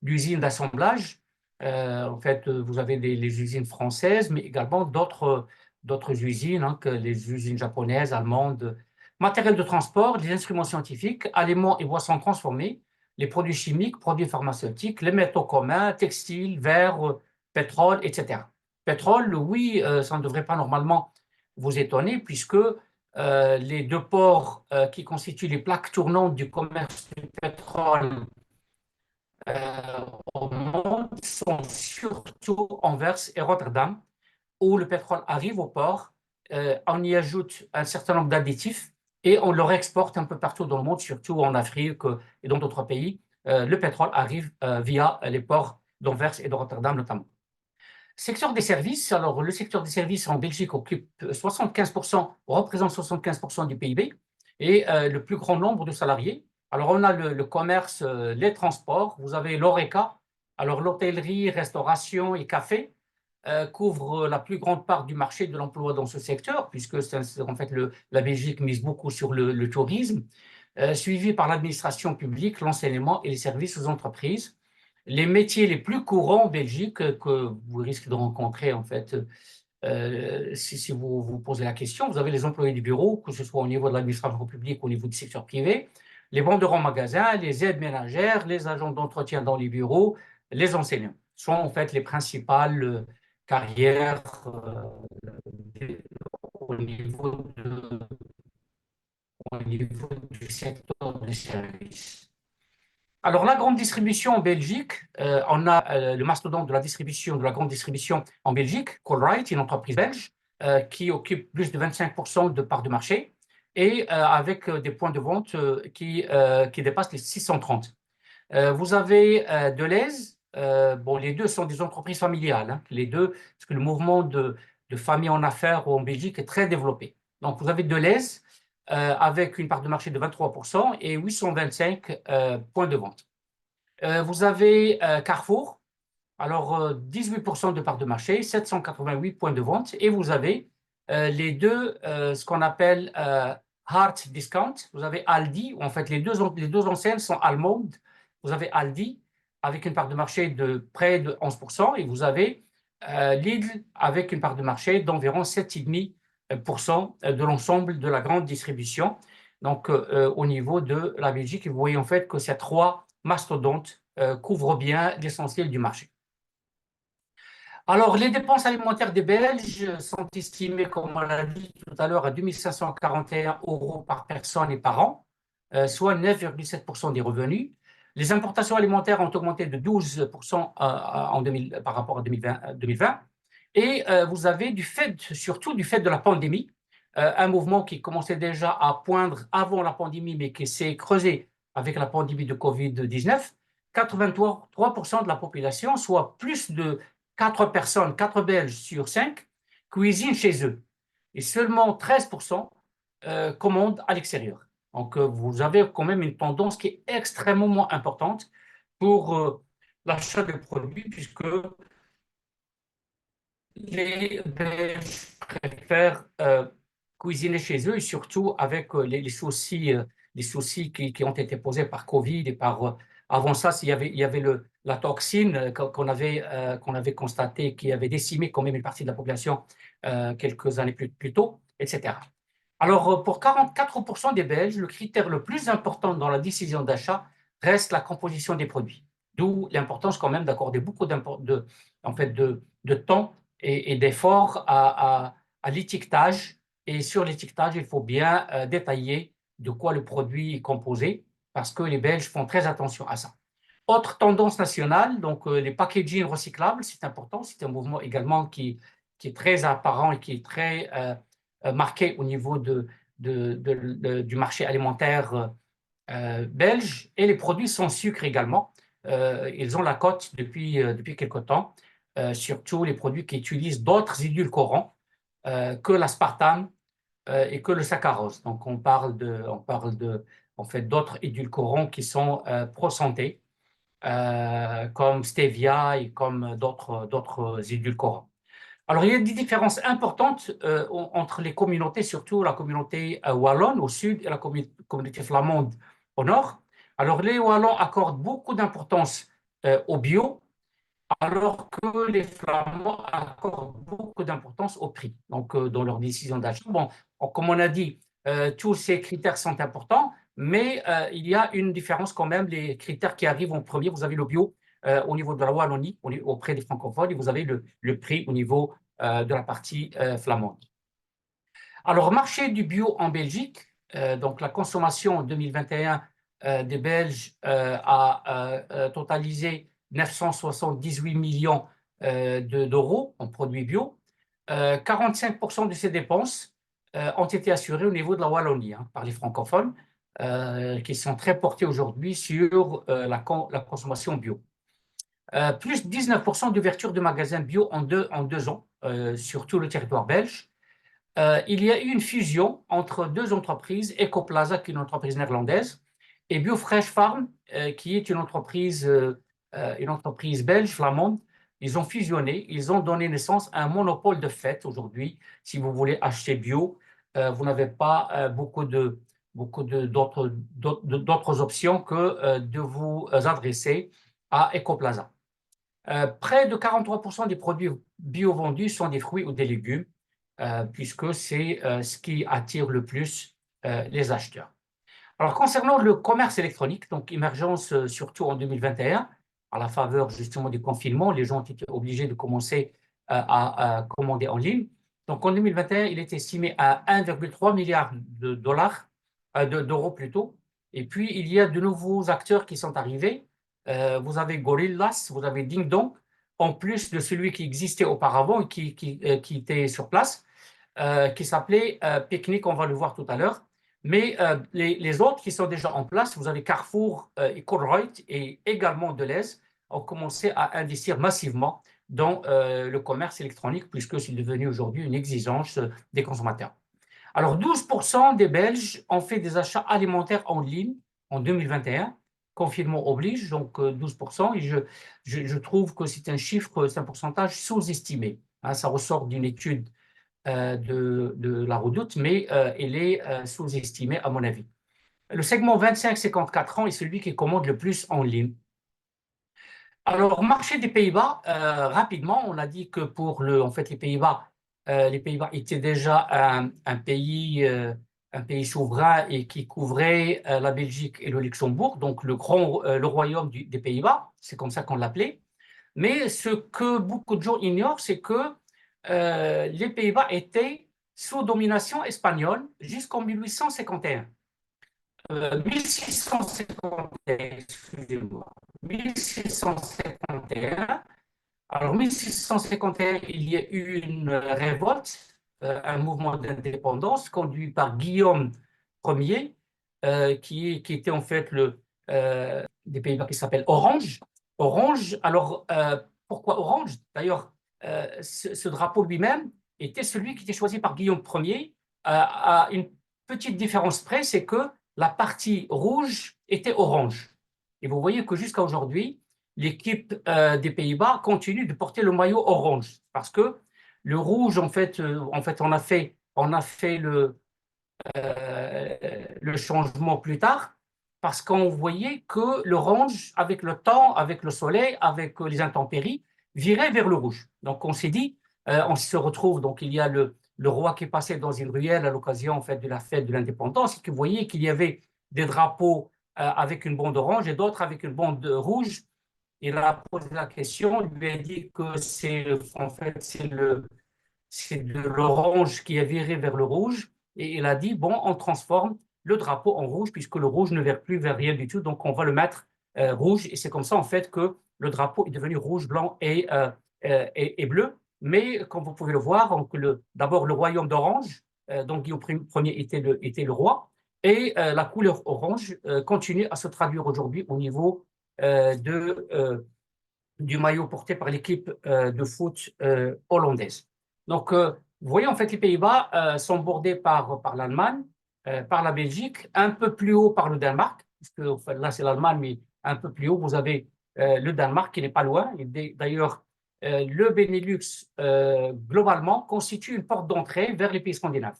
d'usines d'assemblage. En fait, vous avez les usines françaises, mais également d'autres usines, hein, que les usines japonaises, allemandes. Matériel de transport, des instruments scientifiques, aliments et boissons transformés, les produits chimiques, produits pharmaceutiques, les métaux communs, textiles, verre, pétrole, etc. Pétrole, oui, ça ne devrait pas normalement vous étonner puisque les deux ports qui constituent les plaques tournantes du commerce du pétrole euh, au monde sont surtout Anvers et Rotterdam, où le pétrole arrive au port, on y ajoute un certain nombre d'additifs et on le réexporte un peu partout dans le monde, surtout en Afrique et dans d'autres pays. Le pétrole arrive via les ports d'Anvers et de Rotterdam notamment. Secteur des services, alors le secteur des services en Belgique occupe 75%, représente 75% du PIB et le plus grand nombre de salariés. Alors on a le commerce, les transports, vous avez l'ORECA, alors l'hôtellerie, restauration et café couvre la plus grande part du marché de l'emploi dans ce secteur, puisque en fait la Belgique mise beaucoup sur le tourisme, suivi par l'administration publique, l'enseignement et les services aux entreprises. Les métiers les plus courants en Belgique que vous risquez de rencontrer, en fait, si vous vous posez la question, vous avez les employés du bureau, que ce soit au niveau de l'administration publique ou au niveau du secteur privé, les vendeurs en magasin, les aides ménagères, les agents d'entretien dans les bureaux, les enseignants. Ce sont en fait les principales carrières au niveau, au niveau du secteur des services. Alors, la grande distribution en Belgique, on a le mastodonte de la distribution, de la grande distribution en Belgique, Colruyt, une entreprise belge, qui occupe plus de 25% de parts de marché et avec des points de vente qui dépassent les 630. Vous avez Deleuze, bon, les deux sont des entreprises familiales, hein, les deux, parce que le mouvement de famille en affaires en Belgique est très développé. Donc, vous avez Deleuze avec une part de marché de 23% et 825 points de vente. Vous avez Carrefour, alors 18% de part de marché, 788 points de vente, et vous avez les deux, ce qu'on appelle hard discount. Vous avez Aldi, en fait les deux enseignes sont allemandes. Vous avez Aldi avec une part de marché de près de 11%, et vous avez Lidl avec une part de marché d'environ 7,5% de l'ensemble de la grande distribution. Donc au niveau de la Belgique, vous voyez en fait que ces trois mastodontes couvrent bien l'essentiel du marché. Alors, les dépenses alimentaires des Belges sont estimées, comme on l'a dit tout à l'heure, à 2 541 euros par personne et par an, soit 9,7% des revenus. Les importations alimentaires ont augmenté de 12% par rapport à 2020. Et vous avez, surtout du fait de la pandémie, un mouvement qui commençait déjà à poindre avant la pandémie, mais qui s'est creusé avec la pandémie de Covid-19. 83% de la population, soit plus de 4 personnes, 4 Belges sur 5, cuisinent chez eux. Et seulement 13% commandent à l'extérieur. Donc, vous avez quand même une tendance qui est extrêmement importante pour l'achat de produits, puisque les Belges préfèrent cuisiner chez eux, et surtout avec les soucis qui ont été posés par Covid et par... avant ça, il y avait la toxine qu'on avait constatée, qui avait décimé quand même une partie de la population quelques années plus tôt, etc. Alors, pour 44% des Belges, le critère le plus important dans la décision d'achat reste la composition des produits. D'où l'importance quand même d'accorder beaucoup de temps et d'efforts à l'étiquetage. Et sur l'étiquetage, il faut bien détailler de quoi le produit est composé, parce que les Belges font très attention à ça. Autre tendance nationale, donc les packaging recyclables, c'est important, c'est un mouvement également qui qui est très apparent et qui est très marqué au niveau du marché alimentaire belge, et les produits sans sucre également. Ils ont la cote depuis quelque temps, surtout les produits qui utilisent d'autres édulcorants que l'aspartame et que le saccharose. Donc, on parle en fait, d'autres édulcorants qui sont pro-santé, comme stevia et comme d'autres édulcorants. Alors, il y a des différences importantes entre les communautés, surtout la communauté wallonne au sud et la communauté flamande au nord. Alors, les Wallons accordent beaucoup d'importance au bio, alors que les Flamands accordent beaucoup d'importance au prix, donc dans leur décision d'achat. Bon, comme on a dit, tous ces critères sont importants, mais il y a une différence quand même. Les critères qui arrivent en premier, vous avez le bio au niveau de la Wallonie, auprès des francophones, et vous avez le prix au niveau de la partie flamande. Alors, marché du bio en Belgique, donc la consommation en 2021 des Belges a totalisé 978 millions d'euros en produits bio. 45% de ces dépenses ont été assurées au niveau de la Wallonie par les francophones, qui sont très portés aujourd'hui sur la consommation bio. Plus 19% d'ouverture de magasins bio en deux ans sur tout le territoire belge. Il y a eu une fusion entre deux entreprises, Ecoplaza, qui est une entreprise néerlandaise, et BioFresh Farm, qui est une entreprise belge, flamande. Ils ont fusionné, ils ont donné naissance à un monopole de fait aujourd'hui. Si vous voulez acheter bio, vous n'avez pas beaucoup d'autres options que de vous adresser à Ecoplaza. Près de 43% des produits bio vendus sont des fruits ou des légumes, puisque c'est ce qui attire le plus les acheteurs. Alors, concernant le commerce électronique, donc émergence surtout en 2021, à la faveur justement du confinement, les gens ont été obligés de commencer à commander en ligne. Donc, en 2021, il est estimé à 1,3 milliard d'euros plutôt. Et puis, il y a de nouveaux acteurs qui sont arrivés. Vous avez Gorillas, vous avez Ding Dong, en plus de celui qui existait auparavant et qui était sur place, qui s'appelait Picnic, on va le voir tout à l'heure. Mais les autres qui sont déjà en place, vous avez Carrefour et Colruyt et également Delhaize, ont commencé à investir massivement dans le commerce électronique, puisque c'est devenu aujourd'hui une exigence des consommateurs. Alors, 12% des Belges ont fait des achats alimentaires en ligne en 2021. Confinement oblige, donc 12%. Et je trouve que c'est un pourcentage sous-estimé. Ça ressort d'une étude de la Redoute, mais elle est sous-estimée à mon avis. Le segment 25-54 ans est celui qui commande le plus en ligne. Alors, marché des Pays-Bas, rapidement, on a dit que pour en fait, les Pays-Bas étaient déjà un pays souverain et qui couvrait la Belgique et le Luxembourg, donc le royaume des Pays-Bas, c'est comme ça qu'on l'appelait. Mais ce que beaucoup de gens ignorent, c'est que les Pays-Bas étaient sous domination espagnole jusqu'en 1851. 1651, excusez-moi. 1651. Alors, 1651, il y a eu une révolte, un mouvement d'indépendance conduit par Guillaume Ier, qui était en fait des Pays-Bas qui s'appelle Orange. Orange, alors pourquoi Orange? D'ailleurs, ce drapeau lui-même était celui qui était choisi par Guillaume Ier, à une petite différence près, c'est que la partie rouge était orange. Et vous voyez que jusqu'à aujourd'hui, l'équipe des Pays-Bas continue de porter le maillot orange, parce que le rouge, en fait, on a fait le changement plus tard, parce qu'on voyait que l'orange, avec le temps, avec le soleil, avec les intempéries, virait vers le rouge. Donc on s'est dit, on se retrouve, donc il y a le roi qui passait dans une ruelle à l'occasion en fait, de la fête de l'indépendance, et qui voyait qu'il y avait des drapeaux avec une bande orange et d'autres avec une bande rouge. Il a posé la question, il lui a dit que c'est de l'orange qui a viré vers le rouge, et il a dit, bon, on transforme le drapeau en rouge, puisque le rouge ne vire plus vers rien du tout, donc on va le mettre rouge, et c'est comme ça, en fait, que le drapeau est devenu rouge, blanc et bleu. Mais comme vous pouvez le voir, d'abord le royaume d'Orange, donc Guillaume Ier était le roi, et la couleur orange continue à se traduire aujourd'hui au niveau du maillot porté par l'équipe de foot hollandaise. Donc, vous voyez, en fait, les Pays-Bas sont bordés par l'Allemagne, par la Belgique, un peu plus haut par le Danemark, puisque enfin, là, c'est l'Allemagne, mais un peu plus haut, vous avez le Danemark qui n'est pas loin. D'ailleurs, le Benelux, globalement, constitue une porte d'entrée vers les pays scandinaves.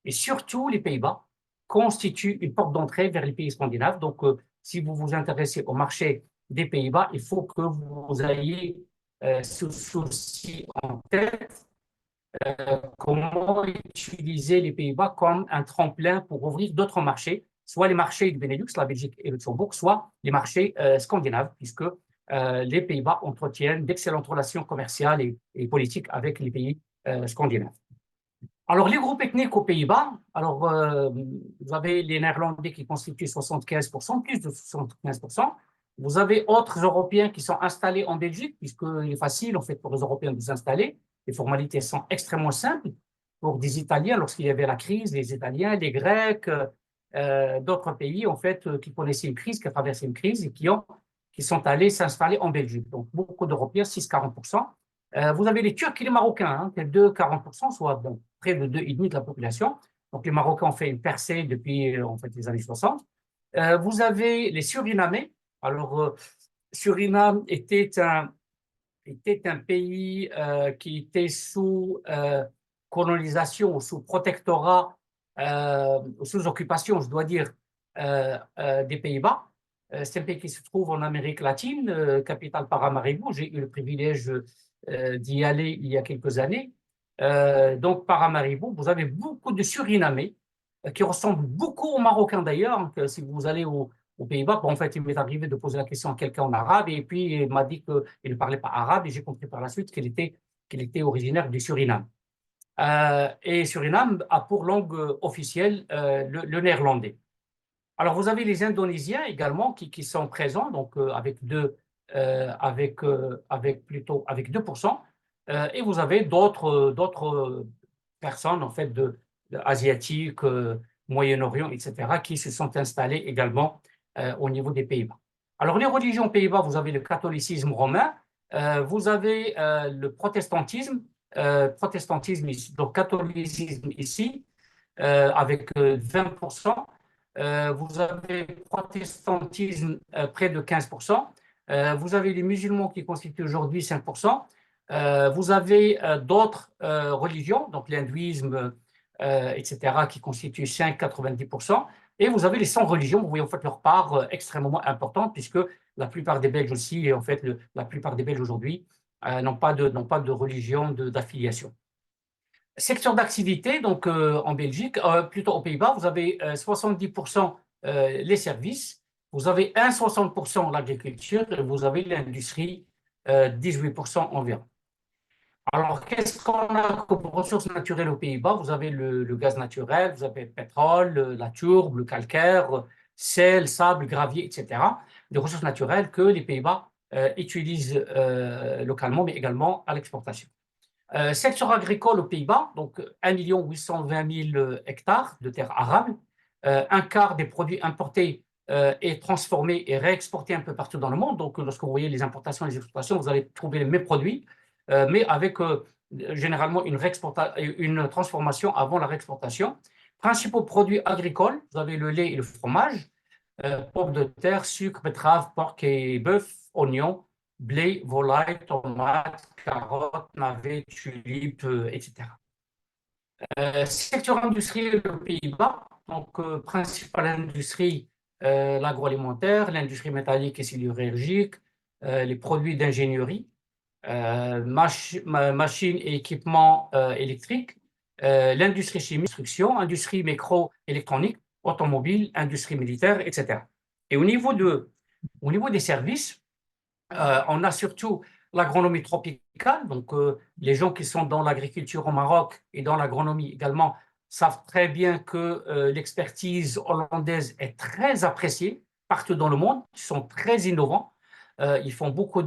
Et surtout, les Pays-Bas constituent une porte d'entrée vers les pays scandinaves. Donc, si vous vous intéressez au marché des Pays-Bas, il faut que vous ayez ce souci en tête, comment utiliser les Pays-Bas comme un tremplin pour ouvrir d'autres marchés, soit les marchés du Benelux, la Belgique et le Luxembourg, soit les marchés scandinaves, puisque les Pays-Bas entretiennent d'excellentes relations commerciales et politiques avec les pays scandinaves. Alors, les groupes ethniques aux Pays-Bas, alors vous avez les Néerlandais qui constituent 75%, plus de 75%. Vous avez autres Européens qui sont installés en Belgique, puisqu'il est facile en fait pour les Européens de s'installer. Les formalités sont extrêmement simples. Pour des Italiens, lorsqu'il y avait la crise, les Italiens, les Grecs, d'autres pays en fait qui connaissaient une crise, qui traversaient une crise et qui sont allés s'installer en Belgique. Donc beaucoup d'Européens, 6-40%. Vous avez les Turcs et les Marocains, hein, 2-40%, soit bon, près de 2,5% de la population. Donc, les Marocains ont fait une percée depuis en fait, les années 60. Vous avez les Surinamais. Alors, Suriname était un pays qui était sous colonisation ou sous protectorat, sous occupation, je dois dire, des Pays-Bas. C'est un pays qui se trouve en Amérique latine, capitale Paramaribo. J'ai eu le privilège d'y aller il y a quelques années. Donc, Paramaribo, vous avez beaucoup de Surinamais qui ressemblent beaucoup aux Marocains d'ailleurs. Si vous allez aux Pays-Bas, en fait, il m'est arrivé de poser la question à quelqu'un en arabe et puis il m'a dit qu'il ne parlait pas arabe et j'ai compris par la suite qu'il était originaire du Suriname. Et Suriname a pour langue officielle le néerlandais. Alors, vous avez les Indonésiens également qui sont présents, donc avec 2%. Et vous avez d'autres personnes, en fait, asiatiques, Moyen-Orient, etc., qui se sont installées également au niveau des Pays-Bas. Alors, les religions aux Pays-Bas, vous avez le catholicisme romain, vous avez le protestantisme ici, donc catholicisme ici, avec 20%. Vous avez le protestantisme près de 15%. Vous avez les musulmans qui constituent aujourd'hui 5%. Vous avez d'autres religions, donc l'hindouisme, etc., qui constituent 5-90%. Et vous avez les 100 religions, vous voyez en fait leur part extrêmement importante, puisque la plupart des Belges aussi, et en fait la plupart des Belges aujourd'hui, n'ont pas de religion d'affiliation. Secteur d'activité, donc en Belgique, plutôt aux Pays-Bas, vous avez 70% les services, vous avez 60% l'agriculture et vous avez l'industrie, 18% environ. Alors, qu'est-ce qu'on a comme ressources naturelles aux Pays-Bas? Vous avez le gaz naturel, vous avez le pétrole, la tourbe, le calcaire, sel, sable, gravier, etc. Des ressources naturelles que les Pays-Bas utilisent localement, mais également à l'exportation. Secteur agricole aux Pays-Bas, donc 1 820 000 hectares de terres arables. Un quart des produits importés est transformé et réexporté un peu partout dans le monde. Donc, lorsque vous voyez les importations et les exportations, vous allez trouver les mêmes produits, mais avec généralement une transformation avant la réexportation. Principaux produits agricoles, vous avez le lait et le fromage, pommes de terre, sucre, betterave, porc et bœuf, oignons, blé, volaille, tomates, carottes, navets, tulipes, etc. Secteur industriel aux Pays-Bas, donc principale industrie, l'agroalimentaire, l'industrie métallique et sidérurgique, les produits d'ingénierie, machines et équipements électriques, l'industrie chimique, construction, industrie microélectronique, automobile, industrie militaire, etc. Et au niveau des services, on a surtout l'agronomie tropicale, donc les gens qui sont dans l'agriculture au Maroc et dans l'agronomie également savent très bien que l'expertise hollandaise est très appréciée partout dans le monde, ils sont très innovants, ils font beaucoup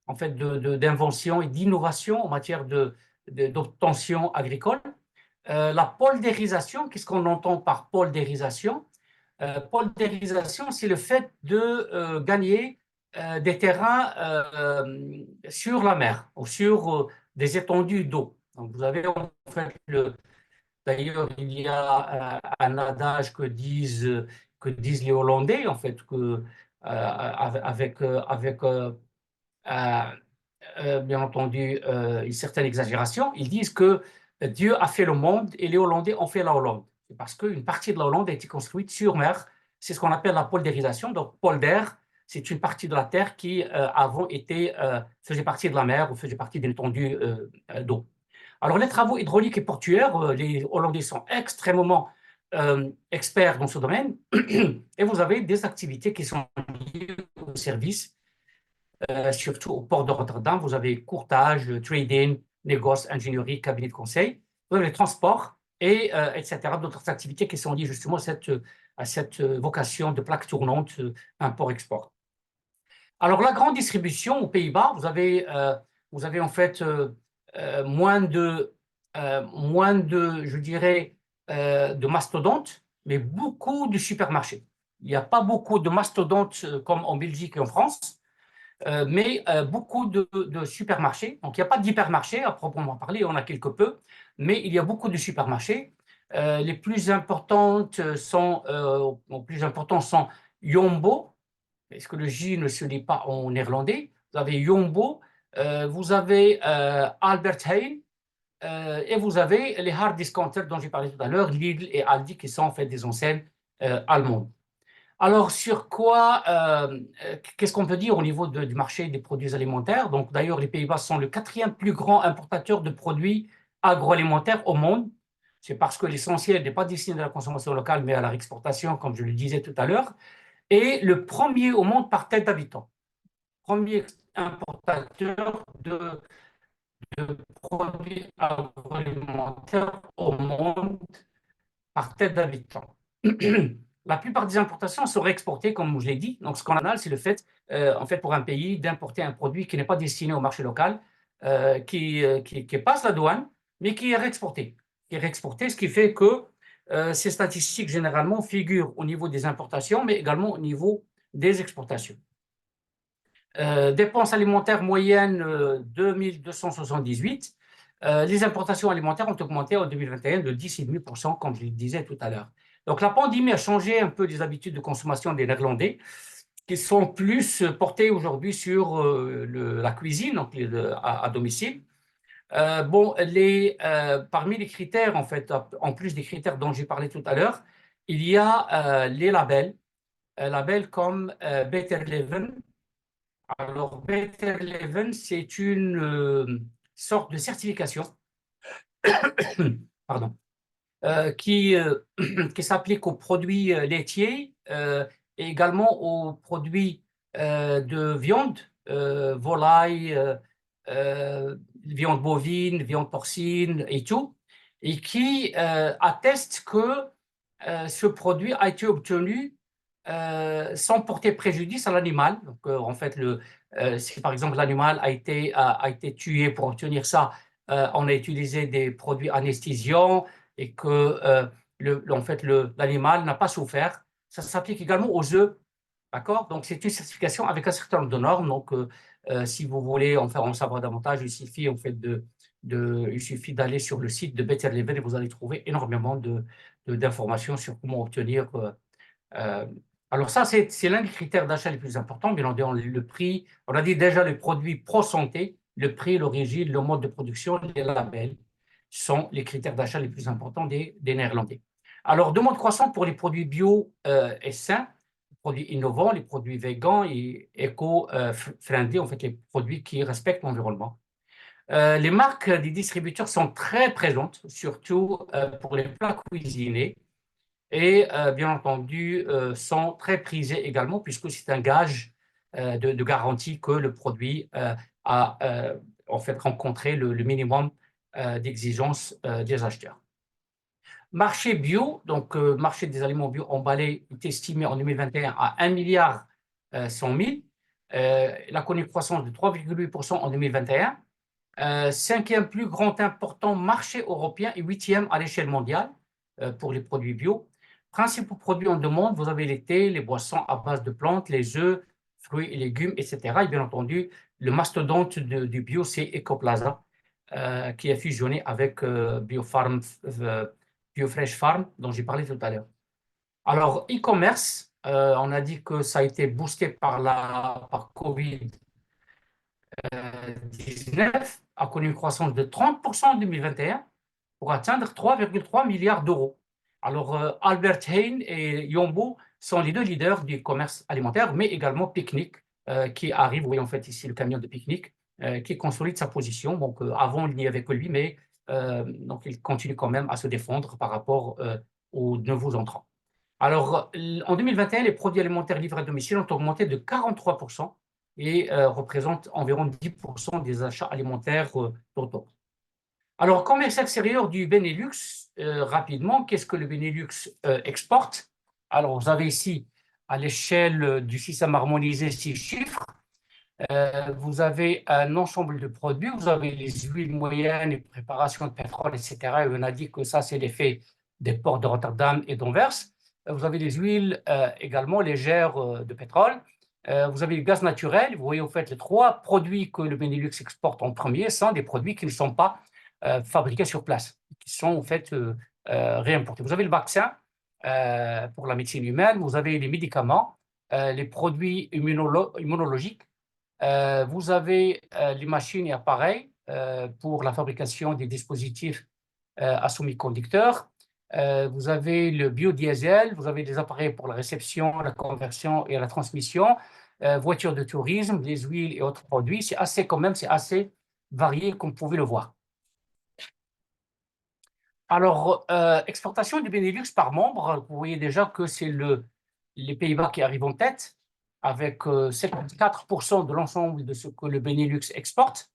en fait, d'invention et d'innovation en matière d'obtention agricole. La poldérisation, qu'est-ce qu'on entend par poldérisation? Poldérisation, c'est le fait de gagner des terrains sur la mer ou sur des étendues d'eau. Donc, vous avez en fait d'ailleurs, il y a un adage que disent les Hollandais, en fait, avec bien entendu une certaine exagération. Ils disent que Dieu a fait le monde et les Hollandais ont fait la Hollande. C'est parce qu'une partie de la Hollande a été construite sur mer. C'est ce qu'on appelle la poldérisation. Donc, polder, c'est une partie de la terre qui avant faisait partie de la mer ou faisait partie d'une étendue d'eau. Alors, les travaux hydrauliques et portuaires, les Hollandais sont extrêmement experts dans ce domaine. Et vous avez des activités qui sont liées au service, surtout au port de Rotterdam. Vous avez courtage, trading, négoce, ingénierie, cabinet de conseil. Vous avez les transports, etc. D'autres activités qui sont liées justement à cette vocation de plaque tournante, import-export. Alors, la grande distribution aux Pays-Bas, vous avez en fait moins de, je dirais, de mastodontes, mais beaucoup de supermarchés. Il n'y a pas beaucoup de mastodontes comme en Belgique et en France, mais beaucoup de supermarchés. Donc, il n'y a pas d'hypermarchés à proprement parler, on a quelque peu, mais il y a beaucoup de supermarchés. Les plus importants sont Jumbo, parce que le J ne se lit pas en néerlandais. Vous avez Jumbo, vous avez Albert Heijn, et vous avez les hard discounters dont j'ai parlé tout à l'heure, Lidl et Aldi, qui sont en fait des enseignes allemandes. Alors, qu'est-ce qu'on peut dire au niveau du marché des produits alimentaires? Donc, d'ailleurs, les Pays-Bas sont le 4e plus grand importateur de produits agroalimentaires au monde. C'est parce que l'essentiel n'est pas destiné à la consommation locale, mais à la réexportation, comme je le disais tout à l'heure. Et le premier au monde par tête d'habitant. Premier importateur de produits agroalimentaires au monde par tête d'habitant. La plupart des importations sont réexportées, comme je l'ai dit. Donc, ce qu'on a, c'est le fait, en fait, pour un pays d'importer un produit qui n'est pas destiné au marché local, qui passe la douane, mais qui est réexporté. Ce qui fait que ces statistiques, généralement, figurent au niveau des importations, mais également au niveau des exportations. Dépenses alimentaires moyennes 2278. Les importations alimentaires ont augmenté en 2021 de 10,5%, comme je le disais tout à l'heure. Donc, la pandémie a changé un peu les habitudes de consommation des Néerlandais, qui sont plus portés aujourd'hui sur la cuisine, donc à domicile. Parmi les critères, en fait, en plus des critères dont j'ai parlé tout à l'heure, il y a les labels comme Better Leven. Alors, Better Leven, c'est une sorte de certification pardon, qui s'applique aux produits laitiers et également aux produits de viande, volaille, viande bovine, viande porcine et tout, et qui atteste que ce produit a été obtenu sans porter préjudice à l'animal. Donc, en fait, si par exemple l'animal a été tué pour obtenir ça, on a utilisé des produits anesthésiants et que en fait, l'animal n'a pas souffert. Ça s'applique également aux œufs. D'accord? Donc, c'est une certification avec un certain nombre de normes. Donc, si vous voulez en savoir davantage, il suffit en fait d'aller sur le site de Better Leven et vous allez trouver énormément d'informations sur comment obtenir. Alors ça, c'est l'un des critères d'achat les plus importants, bien entendu, le prix. On a dit déjà les produits pro-santé, le prix, l'origine, le mode de production, les labels sont les critères d'achat les plus importants des Néerlandais. Alors, demande croissante pour les produits bio et sains, les produits innovants, les produits végans et éco-friendly, en fait, les produits qui respectent l'environnement. Les marques des distributeurs sont très présentes, surtout pour les plats cuisinés, et bien entendu sont très prisés également puisque c'est un gage de garantie que le produit a en fait rencontré le minimum d'exigence des acheteurs. Marché bio, donc marché des aliments bio emballés, est estimé en 2021 à 1,1 milliard. Elle a connu une croissance de 3,8% en 2021. Cinquième plus grand important marché européen et huitième à l'échelle mondiale pour les produits bio. Principaux produits en demande, vous avez les thés, les boissons à base de plantes, les œufs, fruits et légumes, etc. Et bien entendu, le mastodonte du bio, c'est Ecoplaza, qui a fusionné avec BioFresh Farm, dont j'ai parlé tout à l'heure. Alors, e-commerce, on a dit que ça a été boosté par Covid 19 a connu une croissance de 30% en 2021 pour atteindre 3,3 milliards d'euros. Alors, Albert Heijn et Yombo sont les deux leaders du commerce alimentaire, mais également Picnic, qui arrive, vous voyez en fait ici le camion de Picnic, qui consolide sa position. Donc, avant, il n'y avait que lui, mais donc, il continue quand même à se défendre par rapport aux nouveaux entrants. Alors, en 2021, les produits alimentaires livrés à domicile ont augmenté de 43% et représentent environ 10% des achats alimentaires totaux. Alors, commerce extérieur du Benelux, rapidement, qu'est-ce que le Benelux exporte? Alors, vous avez ici, à l'échelle du système harmonisé, 6 chiffres. Vous avez un ensemble de produits, vous avez les huiles moyennes, les préparations de pétrole, etc. Et on a dit que ça, c'est l'effet des ports de Rotterdam et d'Anvers. Vous avez les huiles également légères de pétrole. Vous avez le gaz naturel. Vous voyez, en fait, les trois produits que le Benelux exporte en premier sont des produits qui ne sont pas fabriqués sur place, qui sont en fait réimportés. Vous avez le vaccin pour la médecine humaine, vous avez les médicaments, les produits immunologiques, vous avez les machines et appareils pour la fabrication des dispositifs à semi-conducteurs. Vous avez le biodiesel, vous avez des appareils pour la réception, la conversion et la transmission, voitures de tourisme, les huiles et autres produits. C'est assez quand même, c'est assez varié comme vous pouvez le voir. Alors, exportation du Benelux par membre, vous voyez déjà que c'est les Pays-Bas qui arrivent en tête, avec 74% de l'ensemble de ce que le Benelux exporte,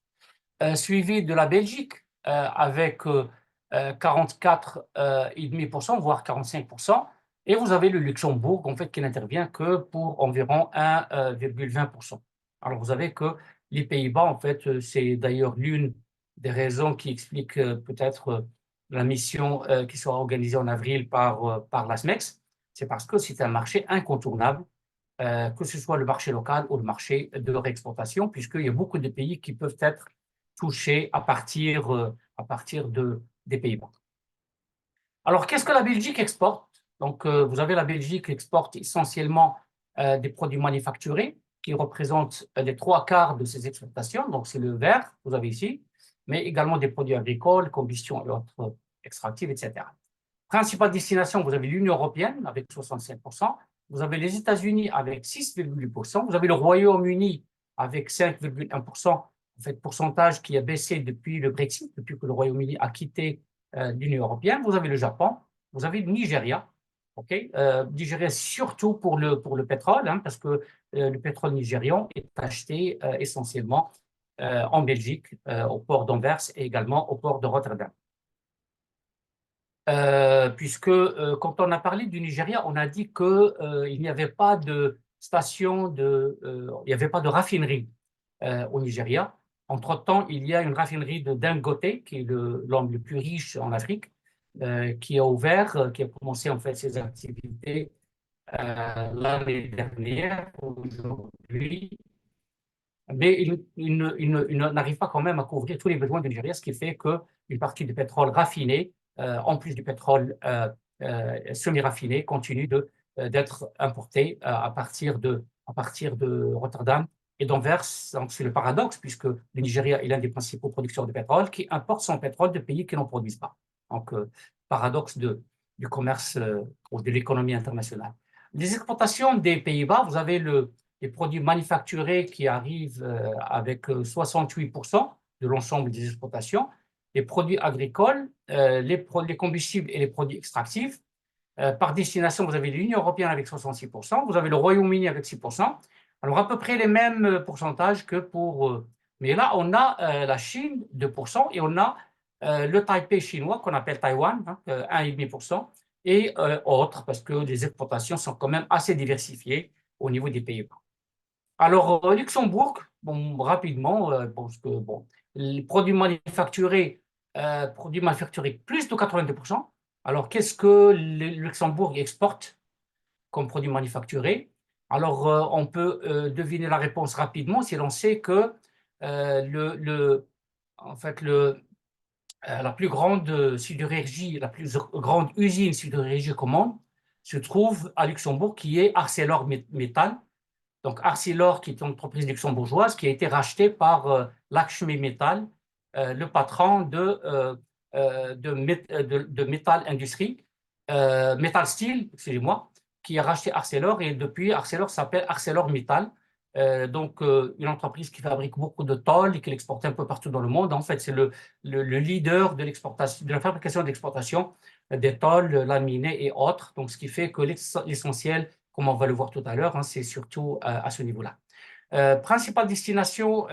suivi de la Belgique avec 44,5%, voire 45%, et vous avez le Luxembourg, en fait, qui n'intervient que pour environ 1,20%. Alors, vous avez que les Pays-Bas, en fait, c'est d'ailleurs l'une des raisons qui explique peut-être la mission qui sera organisée en avril par la SMEX, c'est parce que c'est un marché incontournable, que ce soit le marché local ou le marché de réexportation, puisqu'il y a beaucoup de pays qui peuvent être touchés à partir des Pays-Bas. Alors, qu'est-ce que la Belgique exporte? Donc, vous avez la Belgique qui exporte essentiellement des produits manufacturés, qui représentent les 3/4 de ses exportations. Donc, c'est le vert, vous avez ici, mais également des produits agricoles, combustion et autres extractives, etc. Principale destination, vous avez l'Union européenne avec 65%, vous avez les États-Unis avec 6,8%, vous avez le Royaume-Uni avec 5,1%, en fait, pourcentage qui a baissé depuis le Brexit, depuis que le Royaume-Uni a quitté l'Union européenne. Vous avez le Japon, vous avez le Nigeria. Okay, Nigeria surtout pour le pétrole, hein, parce que le pétrole nigérian est acheté essentiellement en Belgique, au port d'Anvers et également au port de Rotterdam. Puisque quand on a parlé du Nigeria, on a dit qu'il n'y avait pas de station, il n'y avait pas de raffinerie au Nigeria. Entre-temps, il y a une raffinerie de Dangote, qui est l'homme le plus riche en Afrique, qui a ouvert, qui a commencé en fait ses activités l'année dernière, aujourd'hui. Mais il n'arrive pas quand même à couvrir tous les besoins du Nigeria, ce qui fait qu'une partie du pétrole raffiné, en plus du pétrole semi-raffiné, continue d'être importé à partir de Rotterdam et d'Anvers. Donc, c'est le paradoxe, puisque le Nigeria est l'un des principaux producteurs de pétrole qui importe son pétrole de pays qui n'en produisent pas. Donc, paradoxe du commerce ou de l'économie internationale. Les exportations des Pays-Bas, vous avez les produits manufacturés qui arrivent avec 68% de l'ensemble des exportations, les produits agricoles, les combustibles et les produits extractifs. Par destination, vous avez l'Union européenne avec 66%, vous avez le Royaume-Uni avec 6%. Alors, à peu près les mêmes pourcentages que pour... mais là, on a la Chine, 2%, et on a le Taipei chinois, qu'on appelle Taïwan, hein, 1,5%, et autres, parce que les exportations sont quand même assez diversifiées au niveau des Pays-Bas. Alors, Luxembourg, bon, rapidement, parce que bon, les produits manufacturés plus de 90%. Alors, qu'est-ce que le Luxembourg exporte comme produits manufacturés? Alors, on peut deviner la réponse rapidement si l'on sait que en fait, la plus grande sidérurgie, la plus grande usine sidérurgique au monde se trouve à Luxembourg, qui est ArcelorMittal. Donc, Arcelor, qui est une entreprise luxembourgeoise, qui a été rachetée par Lakshmi Mittal, le patron de Metal Industries, Metal Steel, excusez-moi, qui a racheté Arcelor, et depuis, Arcelor s'appelle ArcelorMittal. Donc, une entreprise qui fabrique beaucoup de tôles et qui l'exporte un peu partout dans le monde. En fait, c'est le leader de l'exportation, de la fabrication et de l'exportation des tôles laminées et autres. Donc, ce qui fait que l'essentiel, comme on va le voir tout à l'heure, hein, c'est surtout à ce niveau-là. Principale destination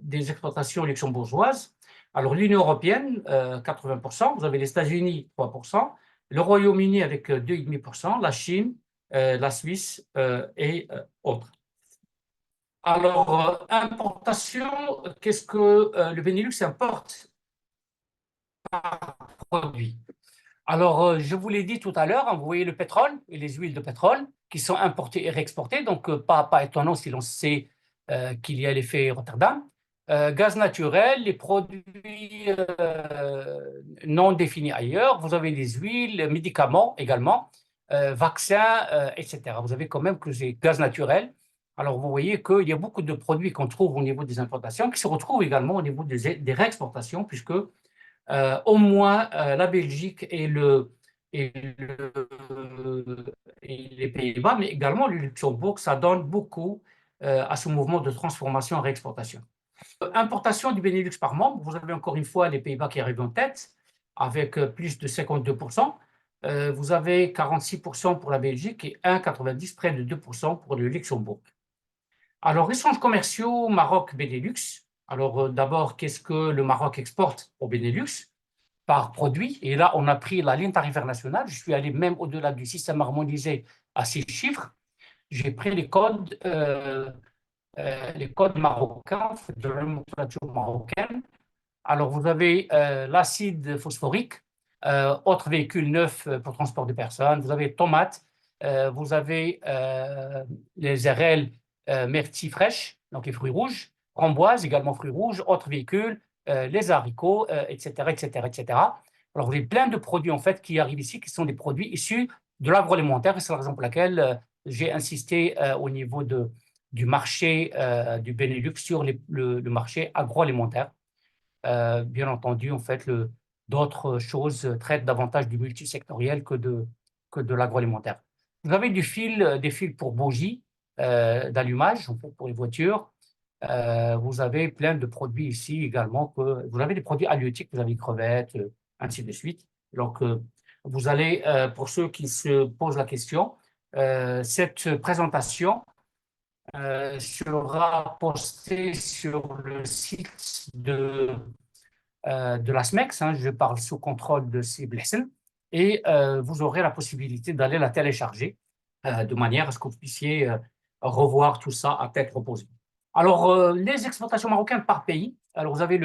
des exploitations luxembourgeoises. Alors, l'Union européenne, 80%, vous avez les États-Unis, 3%, le Royaume-Uni avec 2,5%, la Chine, la Suisse et autres. Alors, importation, qu'est-ce que le Benelux importe par produit? Alors, je vous l'ai dit tout à l'heure, hein, vous voyez le pétrole et les huiles de pétrole qui sont importées et réexportées, donc pas étonnant si l'on sait qu'il y a l'effet Rotterdam. Gaz naturel, les produits non définis ailleurs, vous avez les huiles, médicaments également, vaccins, etc. Vous avez quand même que c'est gaz naturel. Alors, vous voyez qu'il y a beaucoup de produits qu'on trouve au niveau des importations qui se retrouvent également au niveau des réexportations, puisque au moins la Belgique et les Pays-Bas, mais également le Luxembourg, ça donne beaucoup à ce mouvement de transformation et réexportation. Importation du Benelux par membre, vous avez encore une fois les Pays-Bas qui arrivent en tête avec plus de 52%. Vous avez 46% pour la Belgique et 1,90, près de 2% pour le Luxembourg. Alors, échanges commerciaux Maroc-Benelux. Alors, d'abord, qu'est-ce que le Maroc exporte au Benelux par produit? Et là, on a pris la ligne tarifaire nationale. Je suis allé même au-delà du système harmonisé à ces chiffres. J'ai pris les codes marocains, de la nomenclature marocaine. Alors, vous avez l'acide phosphorique, autre véhicule neuf pour transport de personnes. Vous avez tomates, vous avez les RL myrtilles fraîches, donc les fruits rouges, framboises, également fruits rouges, autres véhicules, les haricots, etc., etc., etc. Alors, vous avez plein de produits en fait qui arrivent ici, qui sont des produits issus de l'agroalimentaire, et c'est la raison pour laquelle j'ai insisté au niveau du marché du Benelux sur le marché agroalimentaire. Bien entendu, en fait, d'autres choses traitent davantage du multisectoriel que de l'agroalimentaire. Vous avez des fils pour bougies d'allumage, en fait, pour les voitures. Vous avez plein de produits ici également. Vous avez des produits halieutiques, vous avez des crevettes, ainsi de suite. Donc, vous allez, pour ceux qui se posent la question, cette présentation sera postée sur le site de la SMEX, hein, je parle sous contrôle de Siblessen, et vous aurez la possibilité d'aller la télécharger de manière à ce que vous puissiez revoir tout ça à tête reposée. Alors, les exportations marocaines par pays, alors vous avez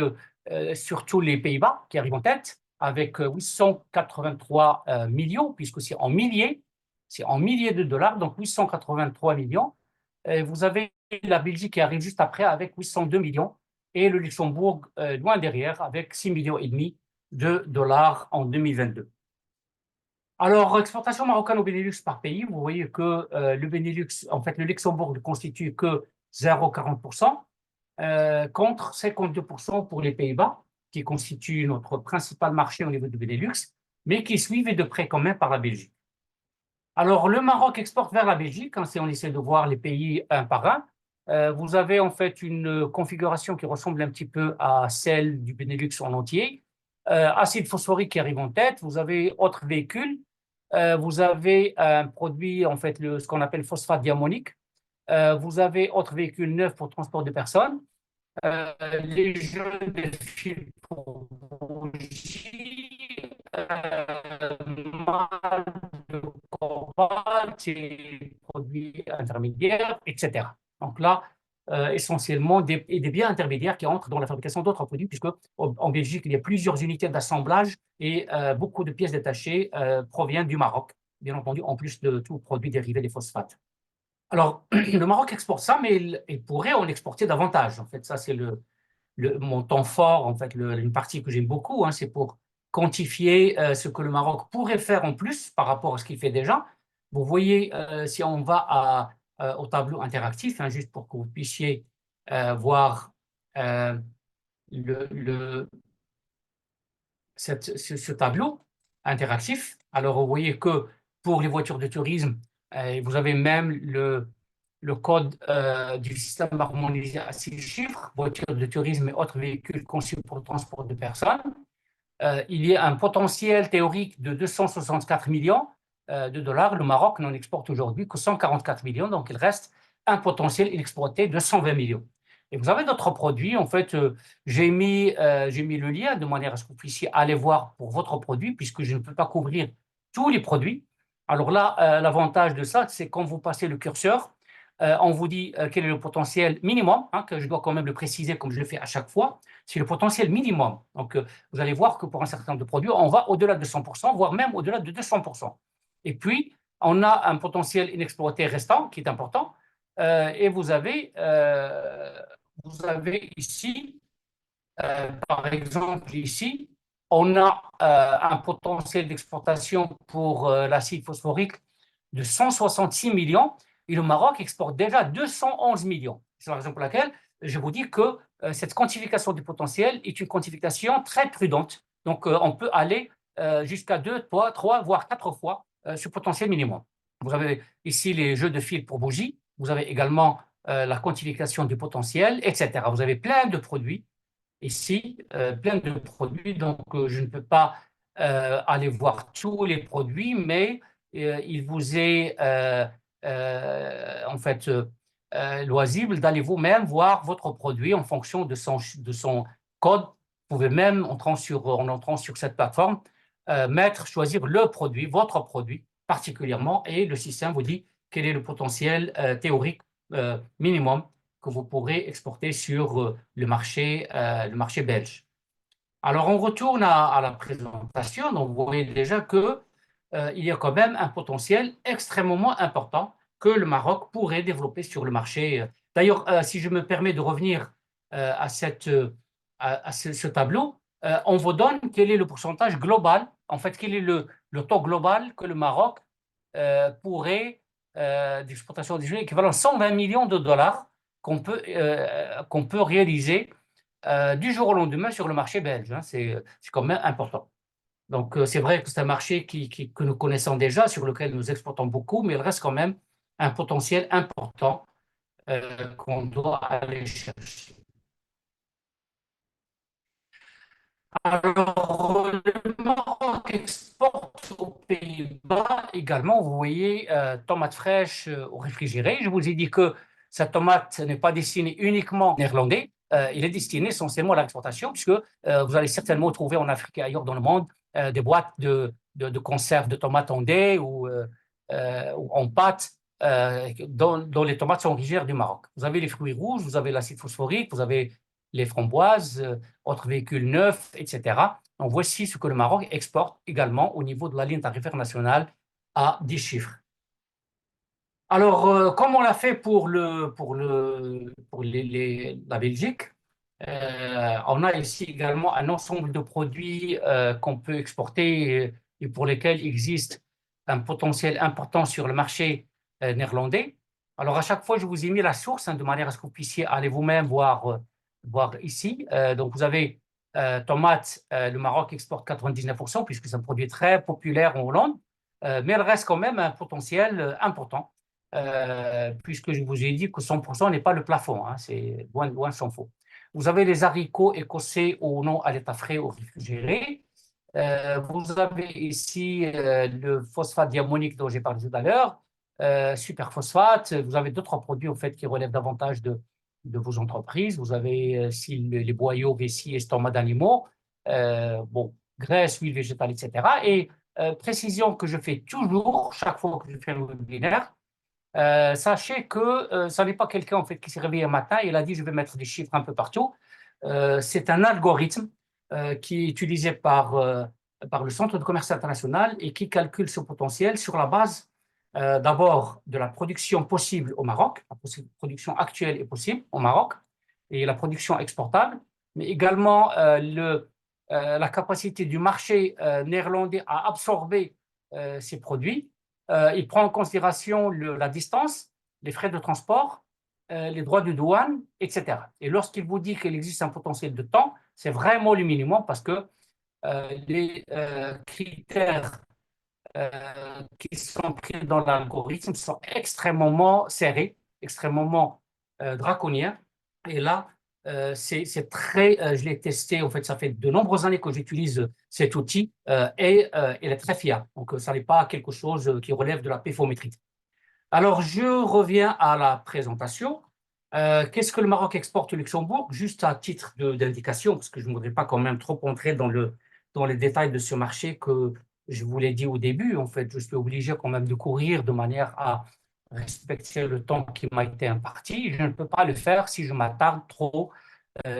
surtout les Pays-Bas qui arrivent en tête avec 883 millions, puisque c'est en milliers de dollars, donc 883 millions. Et vous avez la Belgique qui arrive juste après avec 802 millions et le Luxembourg loin derrière avec 6,5 millions de dollars en 2022. Alors, exportation marocaine au Benelux par pays, vous voyez que le Benelux, en fait, le Luxembourg ne constitue que 0,40% contre 52% pour les Pays-Bas, qui constituent notre principal marché au niveau du Benelux, mais qui est suivi de près quand même par la Belgique. Alors, le Maroc exporte vers la Belgique, hein, si on essaie de voir les pays un par un. Vous avez en fait une configuration qui ressemble un petit peu à celle du Benelux en entier. Acide phosphorique qui arrive en tête, vous avez autres véhicules, vous avez un produit, en fait, ce qu'on appelle phosphate diamonique, vous avez autres véhicules neufs pour transport de personnes, les jeux de fil pour bougies, mal de cobalt, produits intermédiaires, etc. Donc là, essentiellement des biens intermédiaires qui entrent dans la fabrication d'autres produits, puisque en Belgique, il y a plusieurs unités d'assemblage et beaucoup de pièces détachées proviennent du Maroc, bien entendu, en plus de tous produits dérivés des phosphates. Alors, le Maroc exporte ça, mais il pourrait en exporter davantage. En fait, ça, c'est mon temps fort, en fait, une partie que j'aime beaucoup, hein, c'est pour quantifier ce que le Maroc pourrait faire en plus par rapport à ce qu'il fait déjà. Vous voyez, si on va au tableau interactif, hein, juste pour que vous puissiez voir euh, le, ce tableau interactif. Alors, vous voyez que pour les voitures de tourisme, vous avez même le code du système harmonisé à 6 chiffres, voitures de tourisme et autres véhicules conçus pour le transport de personnes. Il y a un potentiel théorique de 264 millions de dollars. Le Maroc n'en exporte aujourd'hui que 144 millions, donc il reste un potentiel inexploité de 120 millions. Et vous avez d'autres produits. En fait, j'ai mis le lien de manière à ce que vous puissiez aller voir pour votre produit, puisque je ne peux pas couvrir tous les produits. Alors là, l'avantage de ça, c'est quand vous passez le curseur, on vous dit quel est le potentiel minimum, hein, que je dois quand même le préciser comme je le fais à chaque fois. C'est le potentiel minimum. Donc, vous allez voir que pour un certain nombre de produits, on va au-delà de 100%, voire même au-delà de 200%. Et puis, on a un potentiel inexploité restant qui est important. Et vous avez ici, par exemple, ici, on a un potentiel d'exportation pour l'acide phosphorique de 166 millions et le Maroc exporte déjà 211 millions. C'est la raison pour laquelle je vous dis que cette quantification du potentiel est une quantification très prudente. Donc, on peut aller jusqu'à 2, 3, voire 4 fois ce potentiel minimum. Vous avez ici les jeux de fil pour bougies. Vous avez également la quantification du potentiel, etc. Vous avez plein de produits ici, plein de produits. Donc, je ne peux pas aller voir tous les produits, mais il vous est en fait loisible d'aller vous-même voir votre produit en fonction de son code. Vous pouvez même, en entrant sur cette plateforme, choisir le produit, votre produit particulièrement, et le système vous dit quel est le potentiel théorique minimum que vous pourrez exporter sur le marché belge. Alors, on retourne à la présentation. Donc, vous voyez déjà qu'il y a quand même un potentiel extrêmement important que le Maroc pourrait développer sur le marché. D'ailleurs, si je me permets de revenir à ce tableau, on vous donne quel est le pourcentage global, en fait, quel est le taux global que le Maroc pourrait, d'exportation des équivalent 120 millions de dollars qu'on peut réaliser du jour au lendemain sur le marché belge. Hein. C'est quand même important. Donc, c'est vrai que c'est un marché que nous connaissons déjà, sur lequel nous exportons beaucoup, mais il reste quand même un potentiel important qu'on doit aller chercher. Alors, le Maroc exporte aux Pays-Bas également, vous voyez, tomates fraîches au réfrigéré. Je vous ai dit que cette tomate n'est pas destinée uniquement aux Néerlandais, il est destiné essentiellement à l'exportation, puisque vous allez certainement trouver en Afrique et ailleurs dans le monde des boîtes de conserve de tomates en dés ou en pâte, dont les tomates sont originaires du Maroc. Vous avez les fruits rouges, vous avez l'acide phosphorique, vous avez les framboises, autres véhicules neufs, etc. Donc, voici ce que le Maroc exporte également au niveau de la ligne tarifaire nationale à 10 chiffres. Alors, comme on l'a fait pour la Belgique, on a ici également un ensemble de produits qu'on peut exporter et pour lesquels il existe un potentiel important sur le marché néerlandais. Alors, à chaque fois, je vous ai mis la source de manière à ce que vous puissiez aller vous-même voir ici. Donc, vous avez tomates, le Maroc exporte 99% puisque c'est un produit très populaire en Hollande, mais il reste quand même un potentiel important puisque je vous ai dit que 100% n'est pas le plafond, hein, c'est loin s'en faut. Vous avez les haricots écossais ou non à l'état frais ou réfrigéré. Vous avez ici le phosphate diamonique dont j'ai parlé tout à l'heure, superphosphate. Vous avez d'autres produits en fait, qui relèvent davantage de vos entreprises. Vous avez ici les boyaux, vessies, estomacs d'animaux, bon, graisse, huile végétale, etc. Et précision que je fais toujours, chaque fois que je fais un webinaire, Sachez que ça n'est pas quelqu'un en fait qui s'est réveillé un matin et il a dit je vais mettre des chiffres un peu partout. C'est un algorithme qui est utilisé par le Centre de commerce international et qui calcule ce potentiel sur la base d'abord de la production possible au Maroc, la production actuelle est possible au Maroc et la production exportable, mais également la capacité du marché néerlandais à absorber ces produits. Il prend en considération la distance, les frais de transport, les droits de douane, etc. Et lorsqu'il vous dit qu'il existe un potentiel de temps, c'est vraiment le minimum parce que les critères qui sont pris dans l'algorithme sont extrêmement serrés, extrêmement draconiens. Et là, c'est très, je l'ai testé, en fait, ça fait de nombreuses années que j'utilise cet outil et il est très fiable. Donc, ça n'est pas quelque chose qui relève de la péfométrie. Alors, je reviens à la présentation. Qu'est-ce que le Maroc exporte au Luxembourg? Juste à titre d'indication, parce que je ne voudrais pas quand même trop entrer dans les détails de ce marché que je vous l'ai dit au début. En fait, je suis obligé quand même de courir de manière à respecter le temps qui m'a été imparti. Je ne peux pas le faire si je m'attarde trop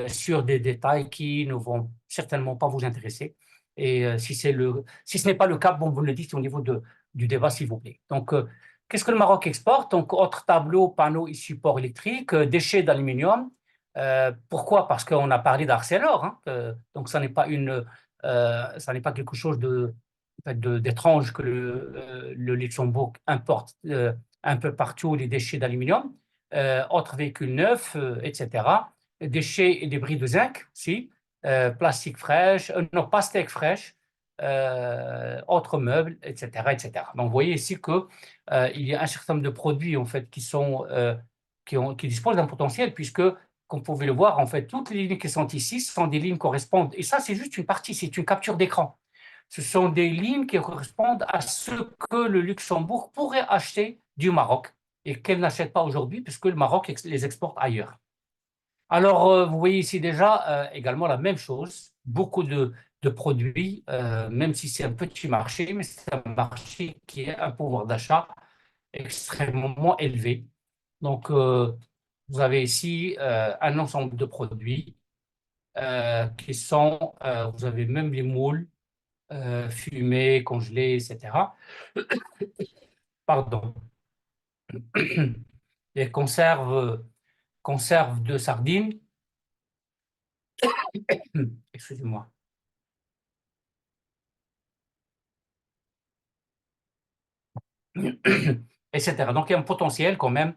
sur des détails qui ne vont certainement pas vous intéresser. Et si ce n'est pas le cas, bon, vous le dites au niveau du débat, s'il vous plaît. Donc, qu'est-ce que le Maroc exporte? Donc, autres tableaux, panneaux et supports électriques, déchets d'aluminium. Pourquoi? Parce qu'on a parlé d'Arcelor. Hein, donc, ça n'est pas quelque chose d'étrange que le Luxembourg importe un peu partout les déchets d'aluminium, autres véhicules neufs, etc. Déchets et débris de zinc, si, plastique fraîche, non, pastèque fraîche, autres meubles, etc., etc. Donc, vous voyez ici que il y a un certain nombre de produits en fait qui disposent d'un potentiel puisque, comme vous pouvez le voir, en fait, toutes les lignes qui sont ici sont des lignes correspondent. Et ça, c'est juste une partie, c'est une capture d'écran. Ce sont des lignes qui correspondent à ce que le Luxembourg pourrait acheter du Maroc et qu'elle n'achète pas aujourd'hui puisque le Maroc les exporte ailleurs. Alors, vous voyez ici déjà également la même chose, beaucoup de produits, même si c'est un petit marché, mais c'est un marché qui a un pouvoir d'achat extrêmement élevé. Donc, vous avez ici un ensemble de produits qui sont, vous avez même les moules, fumés, congelés, etc. Pardon. Les conserves de sardines. Excusez-moi. Etc. Donc, il y a un potentiel quand même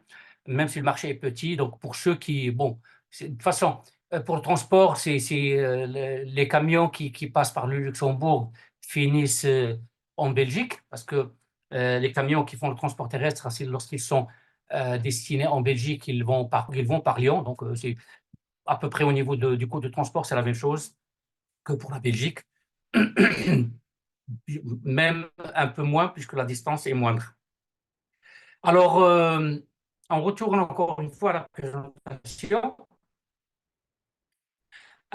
si le marché est petit. Donc, pour ceux qui, bon, de toute façon, pour le transport, c'est les camions qui passent par le Luxembourg finissent en Belgique, parce que les camions qui font le transport terrestre, lorsqu'ils sont destinés en Belgique, ils vont par Lyon. Donc, c'est à peu près au niveau du coût de transport, c'est la même chose que pour la Belgique. Même un peu moins, puisque la distance est moindre. Alors, on retourne encore une fois à la présentation.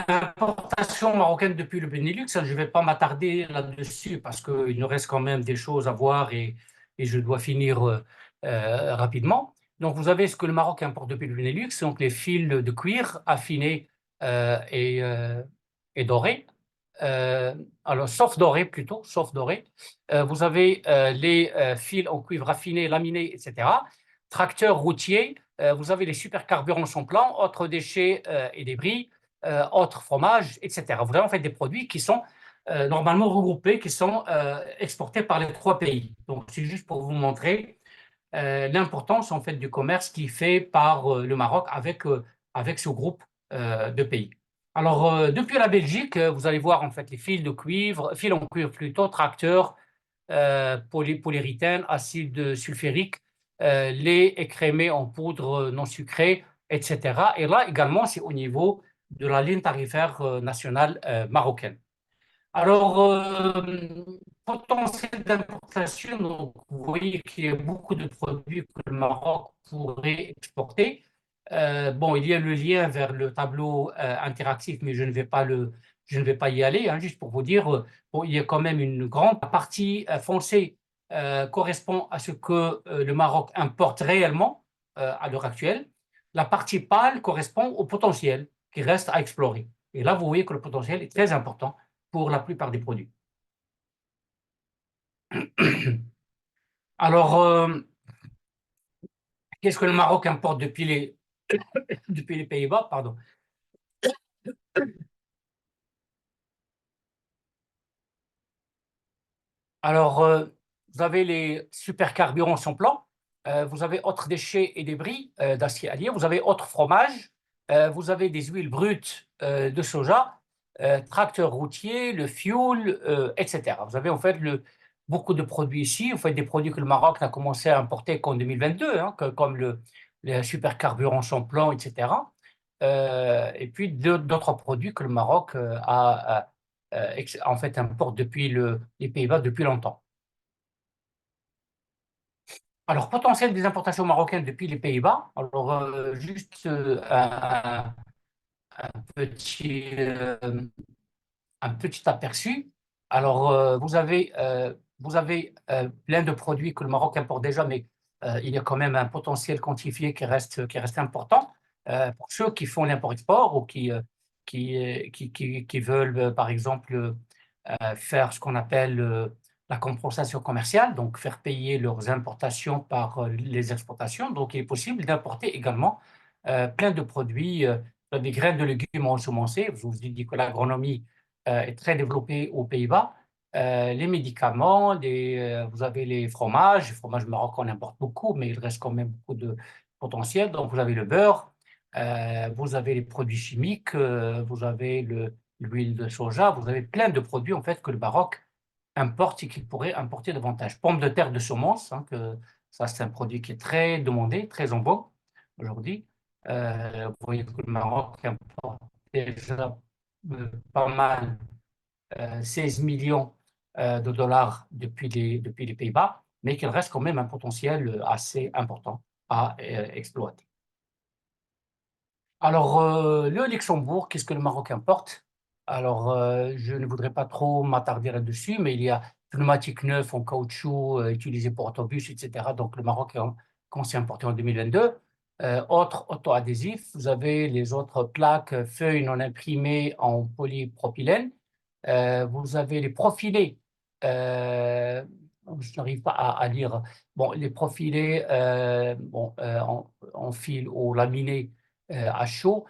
Importation marocaine depuis le Benelux, je ne vais pas m'attarder là-dessus parce qu'il nous reste quand même des choses à voir et je dois finir rapidement. Donc, vous avez ce que le Maroc importe depuis le Benelux, donc les fils de cuir affinés et dorés. Alors, sauf doré plutôt, sauf doré. Vous avez les fils en cuivre affiné, laminés, etc. Tracteurs routiers, vous avez les supercarburants sans plan, autres déchets et débris, autres fromages, etc. Vous avez en fait des produits qui sont normalement regroupés, qui sont exportés par les trois pays. Donc, c'est juste pour vous montrer l'importance en fait du commerce qui est fait par le Maroc avec ce groupe de pays. Alors, depuis la Belgique, vous allez voir en fait les fils en cuivre plutôt, tracteurs, polyuréthane, acide sulfurique, lait écrémé en poudre non sucrée, etc. Et là également, c'est au niveau de la ligne tarifaire nationale marocaine. Alors, potentiel d'importation, donc vous voyez qu'il y a beaucoup de produits que le Maroc pourrait exporter. Bon, il y a le lien vers le tableau interactif, mais je ne vais pas y aller, hein, juste pour vous dire, bon, il y a quand même une grande partie foncée correspond à ce que le Maroc importe réellement à l'heure actuelle. La partie pâle correspond au potentiel qui reste à explorer. Et là, vous voyez que le potentiel est très important pour la plupart des produits. Alors, qu'est-ce que le Maroc importe depuis depuis les Pays-Bas, pardon. Alors, vous avez les supercarburants sans plan, vous avez autres déchets et débris d'acier allié, vous avez autres fromages, vous avez des huiles brutes de soja, tracteurs routiers, le fuel, etc. Vous avez en fait beaucoup de produits ici, en fait des produits que le Maroc n'a commencé à importer qu'en 2022, hein, comme les supercarburants sans plan, etc. Et puis d'autres produits que le Maroc en fait importe depuis les Pays-Bas depuis longtemps. Alors, potentiel des importations marocaines depuis les Pays-Bas. Alors, juste petit, euh, un petit aperçu. Alors, vous avez plein de produits que le Maroc importe déjà, mais il y a quand même un potentiel quantifié qui reste important. Pour ceux qui font l'import-export ou qui veulent, par exemple, faire ce qu'on appelle la compensation commerciale, donc faire payer leurs importations par les exportations. Donc, il est possible d'importer également plein de produits, des graines de légumes ensemencées. Je vous ai dit que l'agronomie est très développée aux Pays-Bas. Les médicaments, vous avez les fromages. Les fromages marocains, on importe beaucoup, mais il reste quand même beaucoup de potentiel. Donc, vous avez le beurre, vous avez les produits chimiques, vous avez l'huile de soja, vous avez plein de produits en fait que le Maroc importe et qu'il pourrait importer davantage. Pommes de terre de semence, hein, ça c'est un produit qui est très demandé, très en vogue aujourd'hui. Vous voyez que le Maroc importe déjà pas mal, 16 millions de dollars depuis les Pays-Bas, mais qu'il reste quand même un potentiel assez important à exploiter. Alors, le Luxembourg, qu'est-ce que le Maroc importe? Alors, je ne voudrais pas trop m'attarder là-dessus, mais il y a pneumatiques neufs en caoutchouc utilisés pour autobus, etc. Donc, le Maroc a commencé à importer en 2022. Autres auto-adhésifs, vous avez les autres plaques, feuilles non imprimées en polypropylène. Vous avez les profilés. euh, je n'arrive pas à lire. Bon, les profilés en fil ou laminés à chaud,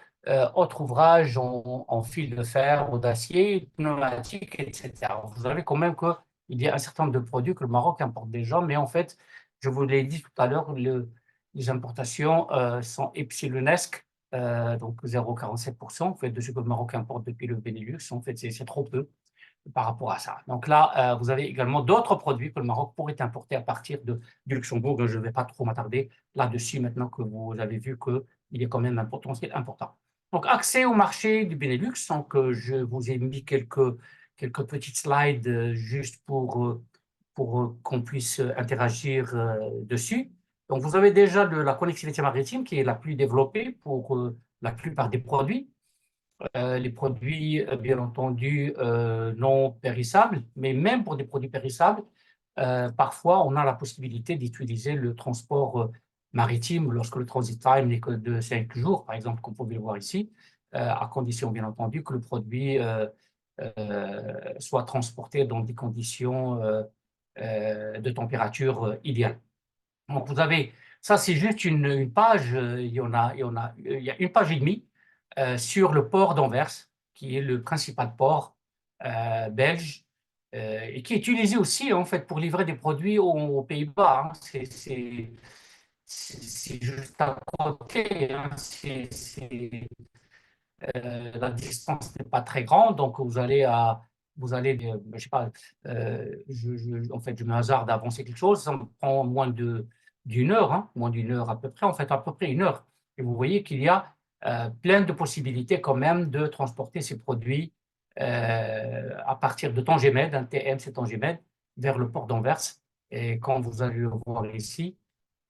autres ouvrages en fil de fer ou d'acier, pneumatique, etc. Vous savez quand même qu'il y a un certain nombre de produits que le Maroc importe déjà, mais en fait, je vous l'ai dit tout à l'heure, les importations sont epsilonesques, donc 0,47% en fait, de ce que le Maroc importe depuis le Benelux. En fait, c'est trop peu par rapport à ça. Donc là, vous avez également d'autres produits que le Maroc pourrait importer à partir du Luxembourg. Je ne vais pas trop m'attarder là-dessus maintenant que vous avez vu qu'il y a quand même un potentiel important. Donc, accès au marché du Benelux. Donc, je vous ai mis quelques petites slides juste pour qu'on puisse interagir dessus. Donc, vous avez déjà la connectivité maritime qui est la plus développée pour la plupart des produits. Les produits, bien entendu, non périssables, mais même pour des produits périssables, parfois on a la possibilité d'utiliser le transport maritime lorsque le transit time n'est que de 5 jours, par exemple, comme vous pouvez le voir ici, à condition, bien entendu, que le produit soit transporté dans des conditions de température idéales. Donc, vous avez, ça c'est juste une page, il y a une page et demie sur le port d'Anvers, qui est le principal port belge et qui est utilisé aussi en fait pour livrer des produits aux Pays-Bas, hein. C'est juste à côté, hein. La distance n'est pas très grande, donc vous allez, je sais pas, en fait, je me hasarde d'avancer quelque chose, ça me prend d'une heure, hein, moins d'une heure à peu près, en fait, à peu près une heure. Et vous voyez qu'il y a plein de possibilités quand même de transporter ces produits à partir de Tangemed, un TM, c'est Tangemed, vers le port d'Anvers. Et quand vous allez le voir ici,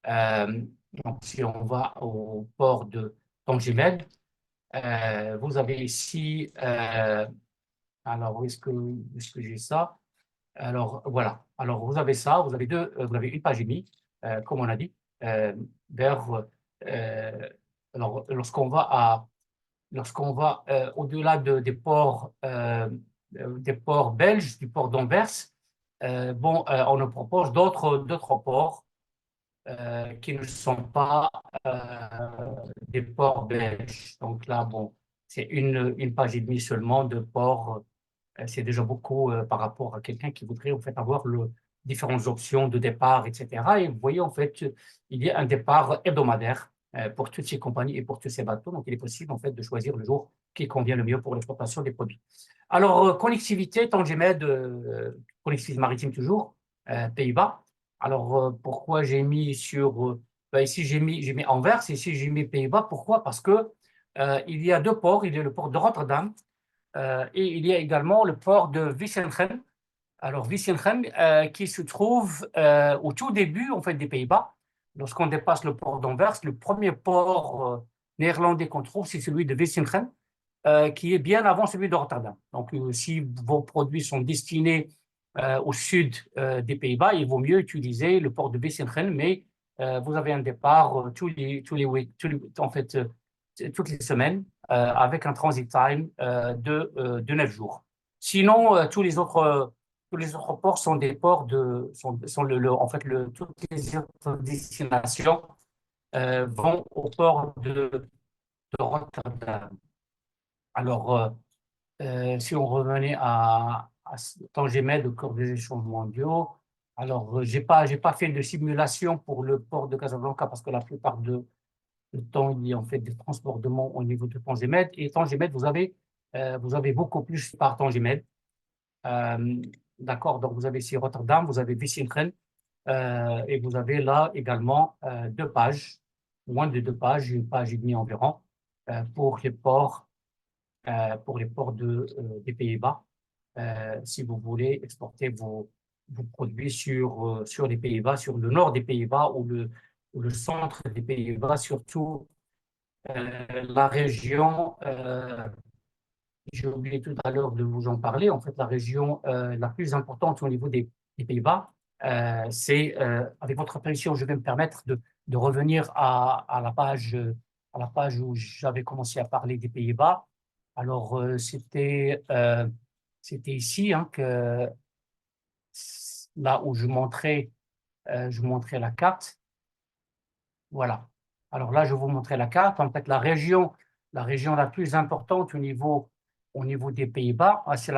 euh, donc si on va au port de Tangemed, vous avez ici, alors où est-ce que j'ai ça? Alors, voilà. Alors, vous avez ça, vous avez une page et demie, comme on a dit, euh, vers, euh, alors, lorsqu'on va au-delà des ports belges, du port d'Anvers, on nous propose d'autres ports qui ne sont pas des ports belges. Donc là, bon, c'est une page et demie seulement de ports. C'est déjà beaucoup par rapport à quelqu'un qui voudrait en fait avoir différentes options de départ, etc. Et vous voyez, en fait, il y a un départ hebdomadaire pour toutes ces compagnies et pour tous ces bateaux. Donc, il est possible en fait de choisir le jour qui convient le mieux pour l'exploitation des produits. Alors, connectivité, Tangemed, connectivité maritime toujours, Pays-Bas. Alors, pourquoi j'ai mis ici, j'ai mis Anvers, ici, j'ai mis Pays-Bas. Pourquoi? Parce que il y a deux ports. Il y a le port de Rotterdam et il y a également le port de Wissenchem. Alors, Wissenchem, qui se trouve au tout début en fait, des Pays-Bas. Lorsqu'on dépasse le port d'Anvers, le premier port néerlandais qu'on trouve, c'est celui de Wissenchem, qui est bien avant celui de Rotterdam. Donc, si vos produits sont destinés au sud des Pays-Bas, il vaut mieux utiliser le port de Wissenchem, mais vous avez un départ en fait, toutes les semaines avec un transit time de 9 jours. Sinon, tous les autres ports sont des ports sont en fait, toutes les autres destinations vont au port de Rotterdam. Alors, si on revenait à Tangemed, au cours des échanges mondiaux, alors, j'ai pas fait de simulation pour le port de Casablanca parce que la plupart du temps, il y a en fait des transbordements au niveau de Tangemed. Et Tangemed, vous avez beaucoup plus par Tangemed. Euh, d'accord, donc vous avez ici Rotterdam, vous avez Wissenkren, et vous avez là également deux pages, moins de deux pages, une page et demie environ, pour les ports des Pays-Bas, si vous voulez exporter vos produits sur les Pays-Bas, sur le nord des Pays-Bas ou le centre des Pays-Bas, surtout la région, j'ai oublié tout à l'heure de vous en parler, en fait, la région la plus importante au niveau des Pays-Bas, avec votre permission, je vais me permettre de revenir à la page où j'avais commencé à parler des Pays-Bas. Alors, c'était ici hein, là où je montrais la carte. Voilà. Alors là, je vais vous montrer la carte. En fait, la région la plus importante au niveau des Pays-Bas, c'est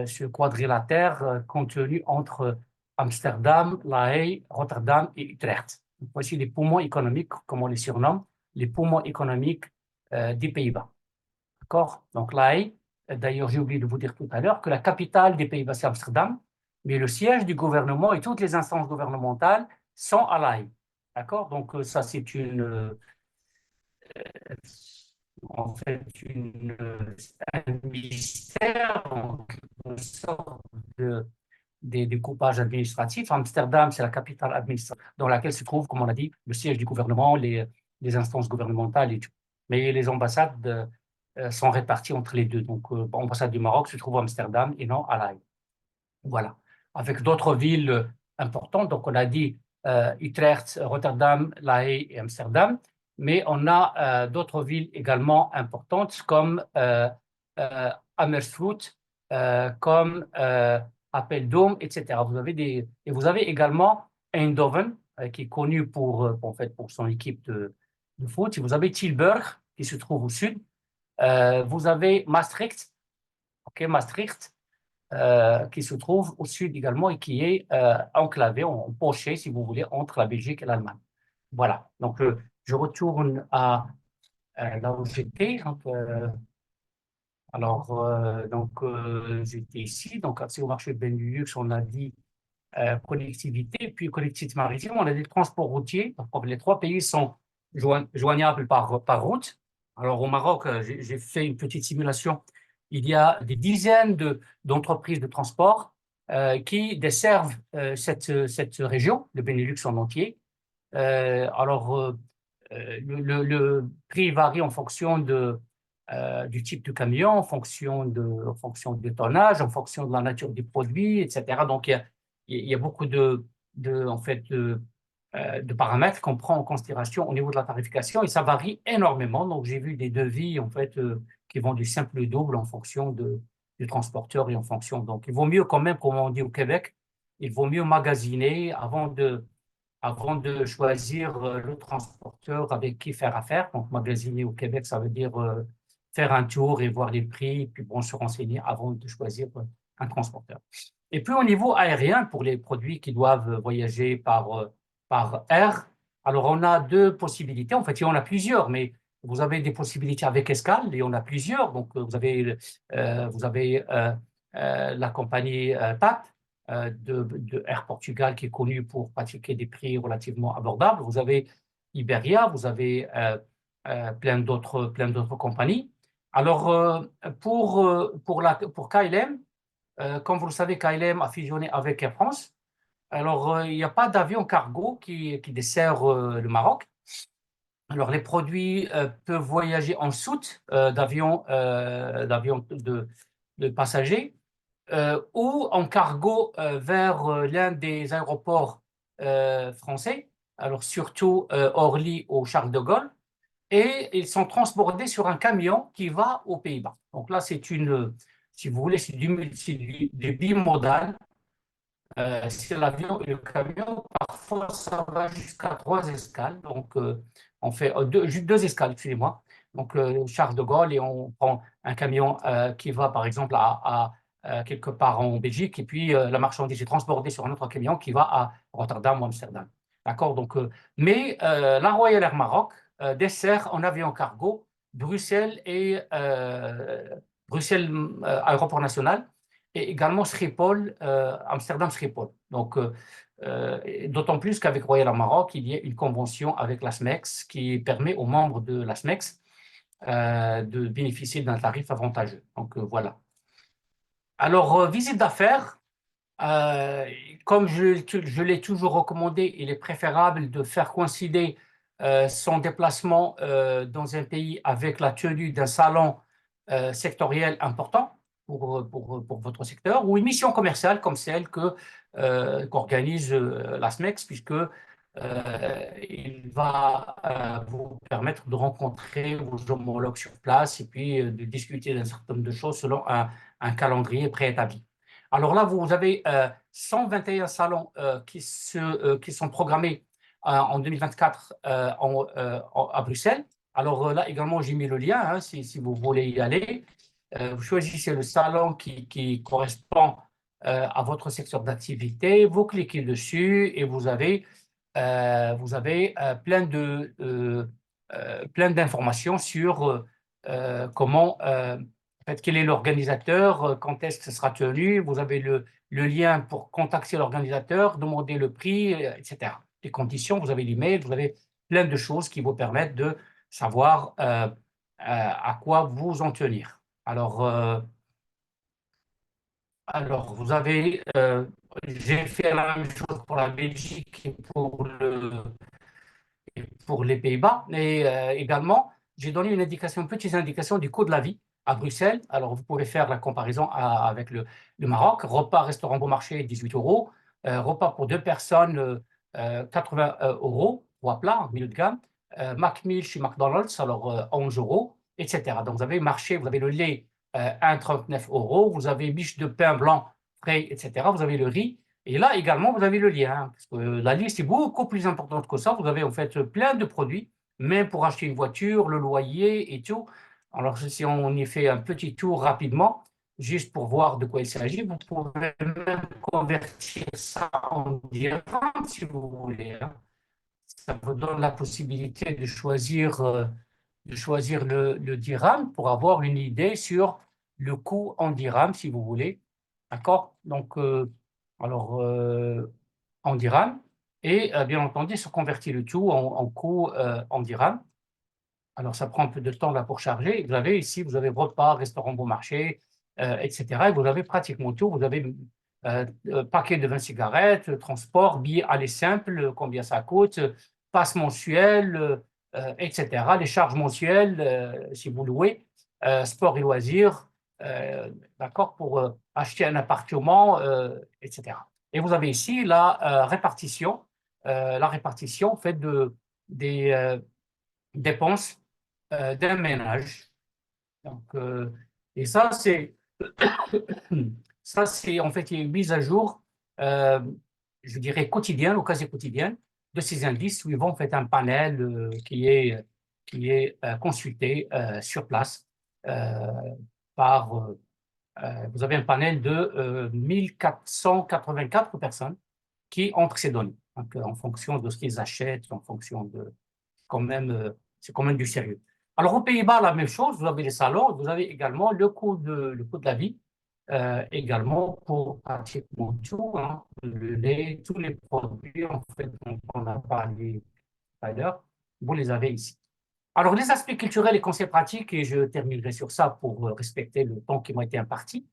ce quadrilatère contenu entre Amsterdam, La Haye, Rotterdam et Utrecht. Donc, voici les poumons économiques, comme on les surnomme, les poumons économiques des Pays-Bas. D'accord? Donc La Haye, d'ailleurs, j'ai oublié de vous dire tout à l'heure que la capitale des Pays-Bas, c'est Amsterdam, mais le siège du gouvernement et toutes les instances gouvernementales sont à La Haye. D'accord? Donc, ça, c'est en fait, un mystère, en quelque sorte, des découpages administratifs. Amsterdam, c'est la capitale administrative dans laquelle se trouve, comme on a dit, le siège du gouvernement, les instances gouvernementales et tout. Mais les ambassades sont réparties entre les deux. Donc, l'ambassade du Maroc se trouve à Amsterdam et non à La Haye. Voilà. Avec d'autres villes importantes. Donc, on a dit Utrecht, Rotterdam, La Haye et Amsterdam. Mais on a d'autres villes également importantes comme Amersfoort, comme Apeldoorn, etc. Et vous avez également Eindhoven, qui est connu en fait, pour son équipe de foot. Et vous avez Tilburg, qui se trouve au sud. Vous avez Maastricht, Maastricht qui se trouve au sud également et qui est enclavé, empoché, si vous voulez, entre la Belgique et l'Allemagne. Voilà. Donc, je retourne à là où j'étais. J'étais ici. Donc, accès au marché Benelux, on a dit connectivité, puis connectivité maritime, on a dit transport routier. Donc, les trois pays sont joignables par route. Alors, au Maroc, j'ai fait une petite simulation. Il y a des dizaines d'entreprises de transport qui desservent cette région, le Benelux en entier. Le prix varie en fonction du type de camion, en fonction du tonnage, en fonction de la nature du produit, etc. Donc, il y a beaucoup en fait, de paramètres qu'on prend en considération au niveau de la tarification et ça varie énormément. Donc, j'ai vu des devis en fait, qui vont du simple au double en fonction du transporteur et en fonction. Donc, il vaut mieux quand même, comme on dit au Québec, il vaut mieux magasiner avant de choisir le transporteur avec qui faire affaire. Donc, magasiner au Québec, ça veut dire faire un tour et voir les prix, puis bon, se renseigner avant de choisir un transporteur. Et puis, au niveau aérien, pour les produits qui doivent voyager par air, alors on a deux possibilités. En fait, il y en a plusieurs, mais vous avez des possibilités avec escale, et on a plusieurs. Donc, vous avez la compagnie TAP, de Air Portugal qui est connu pour pratiquer des prix relativement abordables. Vous avez Iberia, vous avez plein d'autres compagnies. Alors, pour KLM, comme vous le savez, KLM a fusionné avec Air France. Alors, il n'y a pas d'avion cargo qui dessert le Maroc. Alors, les produits peuvent voyager en soute d'avions de passagers ou en cargo vers l'un des aéroports français, alors surtout Orly ou Charles de Gaulle, et ils sont transbordés sur un camion qui va aux Pays-Bas. Donc là, si vous voulez, c'est du bimodal. C'est l'avion et le camion, parfois ça va jusqu'à 3 escales. Donc on fait deux escales, excusez-moi. Donc Charles de Gaulle et on prend un camion qui va par exemple à quelque part en Belgique et puis la marchandise est transportée sur un autre camion qui va à Rotterdam ou Amsterdam. D'accord. Donc, mais la Royal Air Maroc dessert en avion cargo Bruxelles et Bruxelles Aéroport National et également Schiphol, Amsterdam Schiphol. Donc, d'autant plus qu'avec Royal Air Maroc, il y a une convention avec la SMEX qui permet aux membres de la SMEX de bénéficier d'un tarif avantageux. Donc, Alors, visite d'affaires, comme je l'ai toujours recommandé, il est préférable de faire coïncider son déplacement dans un pays avec la tenue d'un salon sectoriel important pour votre secteur ou une mission commerciale comme celle qu'organise la SMEX, puisque il va vous permettre de rencontrer vos homologues sur place et puis de discuter d'un certain nombre de choses selon un calendrier préétabli. Alors là, vous avez 121 salons qui sont programmés en 2024 à Bruxelles. Alors là également, j'ai mis le lien hein, si vous voulez y aller. Vous choisissez le salon qui correspond à votre secteur d'activité, vous cliquez dessus et vous avez plein d'informations sur comment, en fait, quel est l'organisateur, quand est-ce que ce sera tenu. Vous avez le lien pour contacter l'organisateur, demander le prix, etc. Les conditions, vous avez l'email, vous avez plein de choses qui vous permettent de savoir à quoi vous en tenir. Alors, j'ai fait la même chose pour la Belgique et pour les Pays-Bas, mais également, j'ai donné une petite indication du coût de la vie à Bruxelles. Alors, vous pouvez faire la comparaison avec le Maroc. Repas, restaurant bon marché, 18 €. Repas pour deux personnes, 80 €, trois plats, milieu de gamme. Macmeal chez McDonald's, alors 11 €, etc. Donc, vous avez marché, vous avez le lait, 1,39 €. Vous avez biche de pain blanc frais, etc. Vous avez le riz. Et là également, vous avez le lien, parce que la liste est beaucoup plus importante que ça. Vous avez en fait plein de produits, même pour acheter une voiture, le loyer et tout. Alors, si on y fait un petit tour rapidement, juste pour voir de quoi il s'agit, vous pouvez même convertir ça en dirham si vous voulez. Hein. Ça vous donne la possibilité de choisir le dirham pour avoir une idée sur le coût en dirham, si vous voulez. D'accord? Donc, alors, en dirham. Et bien entendu, se convertit le tout en coût en dirham. Alors, ça prend un peu de temps là pour charger. Vous avez ici, vous avez repas, restaurant bon marché, etc. Et vous avez pratiquement tout. Vous avez paquet de 20 cigarettes, transport, billets aller simple, combien ça coûte, passe mensuel, etc. Les charges mensuelles, si vous louez. sport et loisirs, d'accord, pour acheter un appartement, etc. Et vous avez ici la répartition faite des dépenses d'un ménage. Donc, et ça, c'est en fait une mise à jour, euh, je dirais quotidienne, ou quasi quotidienne, de ces indices suivant en fait un panel qui est consulté sur place euh, par. Vous avez un panel de 1484 personnes qui entrent ces données. Donc, en fonction de ce qu'ils achètent, en fonction de quand même, c'est quand même du sérieux. Alors, aux Pays-Bas, la même chose, vous avez les salaires, vous avez également le coût de la vie, également pour pratiquement tout, hein, le lait, tous les produits en fait, dont on a parlé tout à l'heure, vous les avez ici. Alors, les aspects culturels et conseils pratiques, et je terminerai sur ça pour respecter le temps qui m'a été imparti.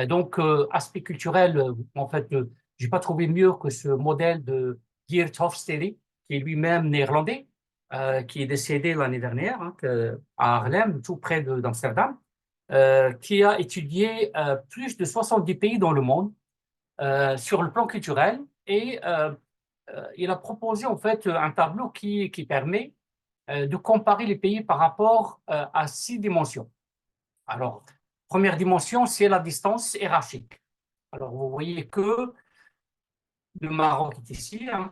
Donc, aspect culturel, en fait, je n'ai pas trouvé mieux que ce modèle de Geert Hofstede, qui est lui-même néerlandais, qui est décédé l'année dernière hein, à Haarlem, tout près d'Amsterdam, qui a étudié plus de 70 pays dans le monde sur le plan culturel et il a proposé en fait un tableau qui permet de comparer les pays par rapport à 6 dimensions. Alors, première dimension, c'est la distance hiérarchique. Alors, vous voyez que le Maroc est ici. Hein,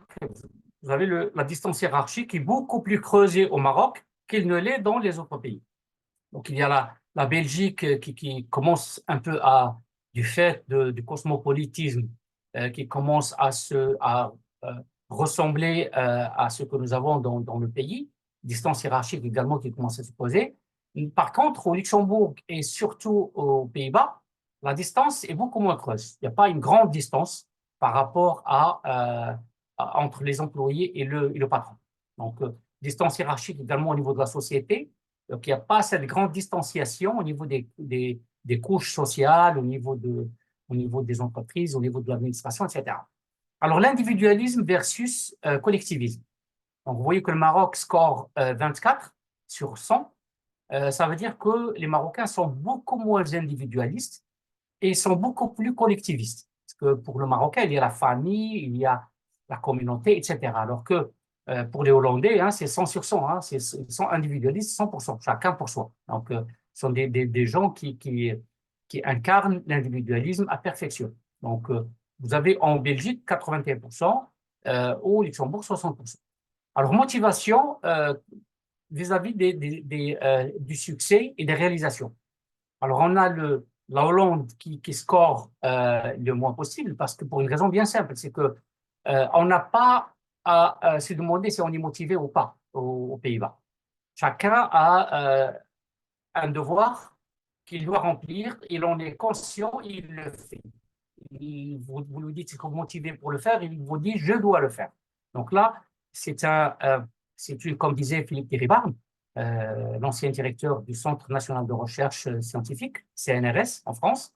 vous avez la distance hiérarchique qui est beaucoup plus creusée au Maroc qu'il ne l'est dans les autres pays. Donc, il y a la Belgique qui commence un peu du fait du cosmopolitisme, qui commence à ressembler à ce que nous avons dans le pays. Distance hiérarchique également qui commence à se poser. Par contre, au Luxembourg et surtout aux Pays-Bas, la distance est beaucoup moins creuse. Il n'y a pas une grande distance par rapport entre les employés et le patron. Donc, distance hiérarchique également au niveau de la société. Donc, il n'y a pas cette grande distanciation au niveau des couches sociales, au niveau des entreprises, au niveau de l'administration, etc. Alors, l'individualisme versus collectivisme. Donc, vous voyez que le Maroc score 24 sur 100. Ça veut dire que les Marocains sont beaucoup moins individualistes et ils sont beaucoup plus collectivistes. Parce que pour le Marocain, il y a la famille, il y a la communauté, etc. Alors que pour les Hollandais, hein, c'est 100 sur 100, hein, ils sont individualistes 100%, chacun pour soi. Donc, ce sont des gens qui incarnent l'individualisme à perfection. Donc, vous avez en Belgique 81%, au Luxembourg 60%. Alors, motivation vis-à-vis du succès et des réalisations. Alors, on a la Hollande qui score le moins possible parce que pour une raison bien simple, c'est que on n'a pas à se demander si on est motivé ou pas aux Pays-Bas. Chacun a un devoir qu'il doit remplir, il en est conscient, il le fait. Vous lui dites, est-ce que vous motivé pour le faire? Il vous dit, je dois le faire. Donc là, comme disait Philippe Thierry-Barne, l'ancien directeur du Centre national de recherche scientifique, CNRS, en France,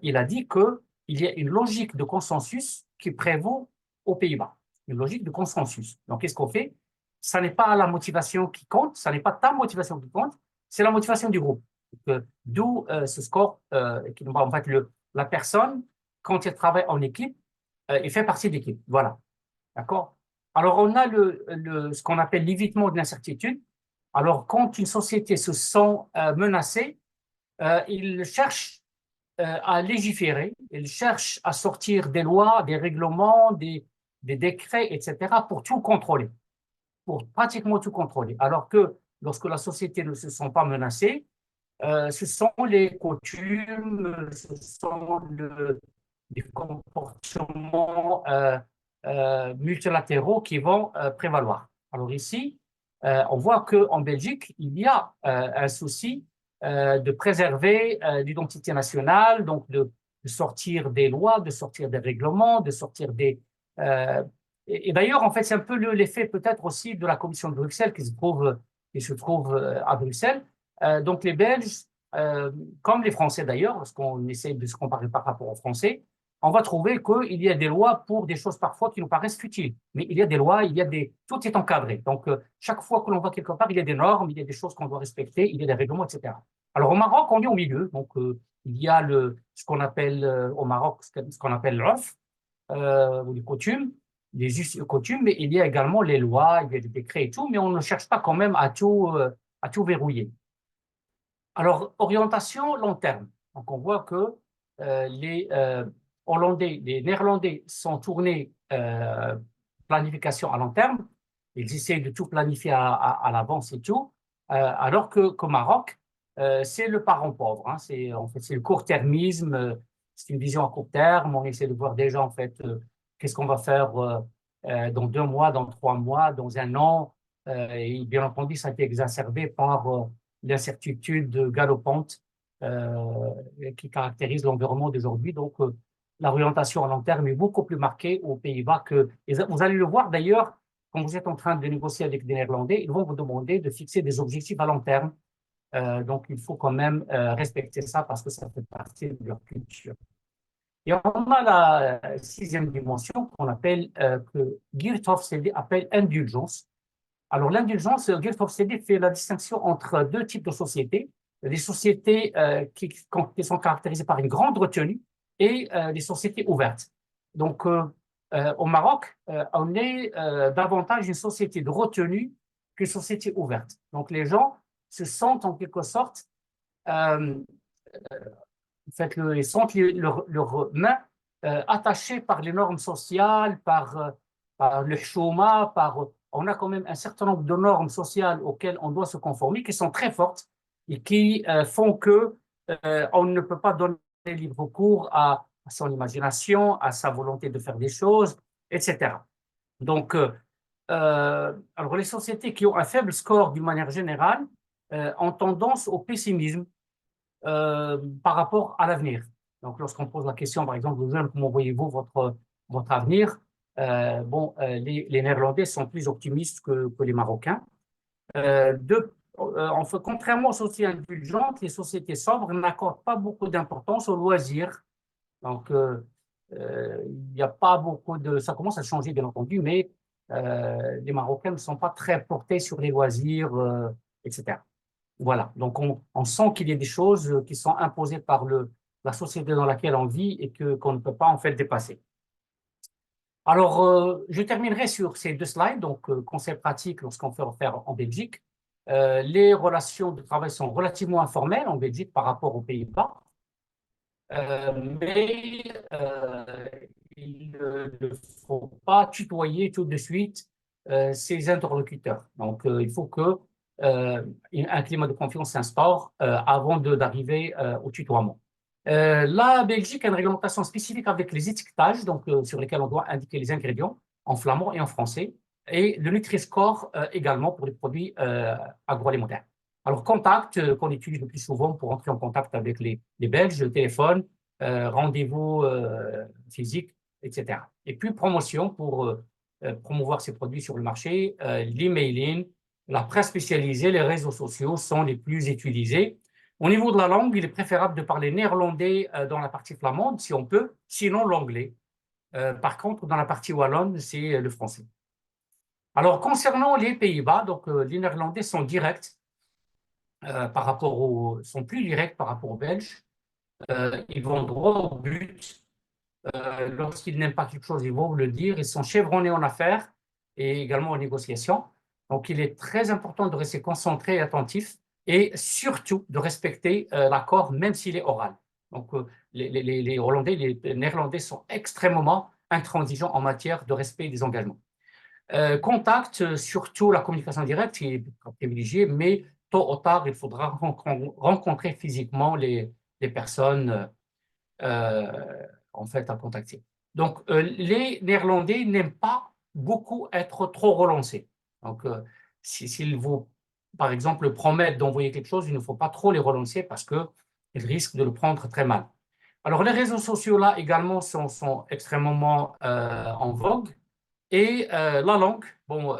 il a dit qu'il y a une logique de consensus qui prévaut aux Pays-Bas. Une logique de consensus. Donc, qu'est-ce qu'on fait? Ça n'est pas la motivation qui compte, ça n'est pas ta motivation qui compte, c'est la motivation du groupe. D'où ce score, en fait, la personne, quand elle travaille en équipe, elle fait partie de l'équipe. Voilà. D'accord? Alors, on a ce qu'on appelle l'évitement de l'incertitude. Alors, quand une société se sent menacée, il cherche à légiférer, il cherche à sortir des lois, des règlements, des décrets, etc., pour tout contrôler, pour pratiquement tout contrôler. Alors que lorsque la société ne se sent pas menacée, ce sont les coutumes, ce sont les comportements multilatéraux qui vont prévaloir. Alors ici, on voit qu'en Belgique, il y a un souci de préserver l'identité nationale, donc de sortir des lois, de sortir des règlements, de sortir des... et d'ailleurs, en fait, c'est un peu l'effet peut-être aussi de la Commission de Bruxelles qui se trouve à Bruxelles. Donc les Belges, comme les Français d'ailleurs, lorsqu'on essaie de se comparer par rapport aux Français, on va trouver qu'il y a des lois pour des choses parfois qui nous paraissent futiles. Mais il y a des lois, tout est encadré. Donc, chaque fois que l'on va quelque part, il y a des normes, il y a des choses qu'on doit respecter, il y a des règlements, etc. Alors au Maroc, on est au milieu. Donc il y a ce qu'on appelle au Maroc ce qu'on appelle l'urf, ou les coutumes, les us et coutumes, mais il y a également les lois, il y a des décrets et tout, mais on ne cherche pas quand même à tout verrouiller. Alors, orientation long terme. Donc, on voit que les Hollandais, les Néerlandais sont tournés planification à long terme. Ils essaient de tout planifier à l'avance et tout, alors qu'au Maroc, c'est le parent pauvre. Hein. En fait, c'est le court-termisme, c'est une vision à court terme. On essaie de voir déjà, en fait, qu'est-ce qu'on va faire dans 2 mois, dans 3 mois, dans un an. Et bien entendu, ça a été exacerbé par l'incertitude galopante qui caractérise l'environnement d'aujourd'hui. Donc, l'orientation à long terme est beaucoup plus marquée aux Pays-Bas que. Et vous allez le voir d'ailleurs, quand vous êtes en train de négocier avec des Néerlandais, ils vont vous demander de fixer des objectifs à long terme. Donc, il faut quand même respecter ça parce que ça fait partie de leur culture. Et on a la sixième dimension qu'on appelle, que Geert Hofstede appelle indulgence. Alors, l'indulgence, Geert Hofstede fait la distinction entre deux types de sociétés. Les sociétés qui sont caractérisées par une grande retenue et les sociétés ouvertes. Donc, au Maroc, on est davantage une société de retenue qu'une société ouverte. Donc, les gens se sentent en quelque sorte, en fait, ils sentent leurs mains attachées par les normes sociales, par le chouma, on a quand même un certain nombre de normes sociales auxquelles on doit se conformer, qui sont très fortes et qui font que on ne peut pas donner libre cours à son imagination, à sa volonté de faire des choses, etc. Donc, alors les sociétés qui ont un faible score d'une manière générale ont tendance au pessimisme par rapport à l'avenir. Donc, lorsqu'on pose la question, par exemple, aux jeunes, comment voyez-vous votre avenir? Les Néerlandais sont plus optimistes que les Marocains. Contrairement aux sociétés indulgentes, les sociétés sobres n'accordent pas beaucoup d'importance aux loisirs. Donc, il n'y a pas beaucoup de. Ça commence à changer, bien entendu, mais les Marocains ne sont pas très portés sur les loisirs, etc. Voilà. Donc, on sent qu'il y a des choses qui sont imposées par la société dans laquelle on vit et qu'on ne peut pas en fait dépasser. Alors, je terminerai sur ces 2 slides, donc conseils pratiques lorsqu'on fait affaire en Belgique. Les relations de travail sont relativement informelles en Belgique par rapport aux Pays-Bas, mais il ne faut pas tutoyer tout de suite ses interlocuteurs. Donc, il faut que un climat de confiance s'instaure avant d'arriver au tutoiement. La Belgique a une réglementation spécifique avec les étiquetages, donc sur lesquels on doit indiquer les ingrédients en flamand et en français, et le Nutri-Score également pour les produits agroalimentaires. Alors, contact qu'on utilise le plus souvent pour entrer en contact avec les Belges, le téléphone, rendez-vous physique, etc. Et puis, promotion pour promouvoir ces produits sur le marché, l'emailing, la presse spécialisée, les réseaux sociaux sont les plus utilisés. Au niveau de la langue, il est préférable de parler néerlandais dans la partie flamande, si on peut, sinon l'anglais. Par contre, dans la partie wallonne, c'est le français. Alors, concernant les Pays-Bas, donc les Néerlandais sont directs sont plus directs par rapport aux Belges. Ils vont droit au but. Lorsqu'ils n'aiment pas quelque chose, ils vont vous le dire. Ils sont chevronnés en affaires et également en négociation. Donc, il est très important de rester concentré et attentif et surtout de respecter l'accord, même s'il est oral. Donc, les Hollandais, les Néerlandais sont extrêmement intransigeants en matière de respect des engagements. Contact, surtout la communication directe, qui est privilégiée, mais tôt ou tard, il faudra rencontrer physiquement les personnes en fait à contacter. Donc, les Néerlandais n'aiment pas beaucoup être trop relancés. Donc, s'ils vous, par exemple, promettent d'envoyer quelque chose, il ne faut pas trop les relancer parce qu'ils risquent de le prendre très mal. Alors, les réseaux sociaux, là, également, sont extrêmement en vogue. Et la langue, bon,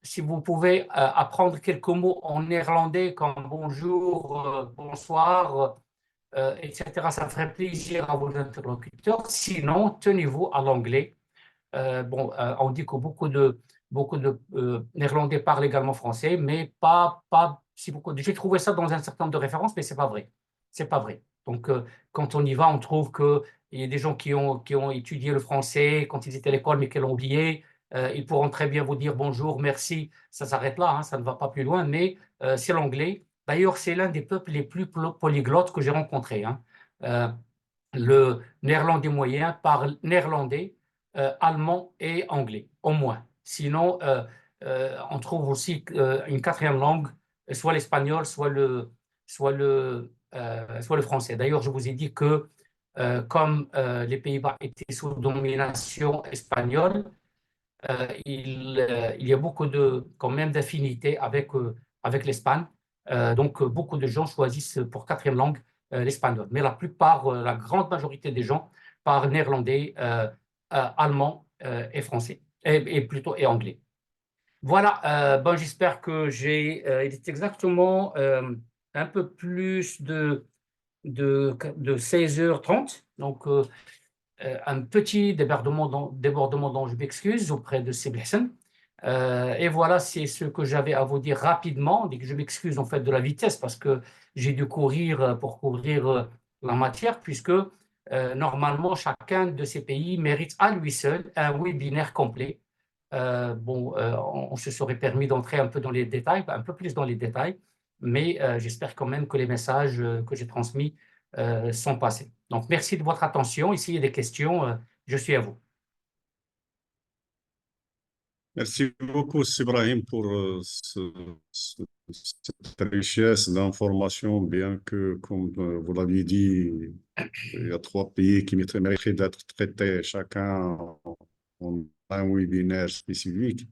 si vous pouvez apprendre quelques mots en néerlandais comme bonjour, bonsoir, etc., ça ferait plaisir à vos interlocuteurs. Sinon, tenez-vous à l'anglais. On dit que beaucoup de Néerlandais parlent également français, mais pas J'ai trouvé ça dans un certain nombre de références, mais c'est pas vrai. C'est pas vrai. Donc, quand on y va, on trouve qu'il y a des gens qui ont étudié le français quand ils étaient à l'école, mais qui l'ont oublié. Ils pourront très bien vous dire bonjour, merci, ça s'arrête là, hein, ça ne va pas plus loin, mais c'est l'anglais. D'ailleurs, c'est l'un des peuples les plus polyglottes que j'ai rencontrés, hein. Le néerlandais moyen parle néerlandais, allemand et anglais, au moins. Sinon, on trouve aussi une quatrième langue, soit l'espagnol, soit le français. D'ailleurs, je vous ai dit que comme les Pays-Bas étaient sous domination espagnole, il y a beaucoup quand même d'affinités avec l'Espagne. Donc, beaucoup de gens choisissent pour quatrième langue l'espagnol. Mais la plupart, la grande majorité des gens parlent néerlandais, allemand et français, et anglais. Voilà, bon, j'espère que il est exactement un peu plus de 16h30. Donc, un petit débordement dont je m'excuse auprès de Seb Hassan. Et voilà, c'est ce que j'avais à vous dire rapidement. Je m'excuse en fait de la vitesse parce que j'ai dû courir pour couvrir la matière, puisque normalement chacun de ces pays mérite à lui seul un webinaire complet. On se serait permis d'entrer un peu dans les détails, un peu plus dans les détails, mais j'espère quand même que les messages que j'ai transmis sont passés. Donc, merci de votre attention. Ici, il y a des questions. Je suis à vous. Merci beaucoup, Ibrahim, pour cette richesse d'informations, bien que, comme vous l'aviez dit, il y a trois pays qui mériteraient d'être traités chacun en un webinaire spécifique.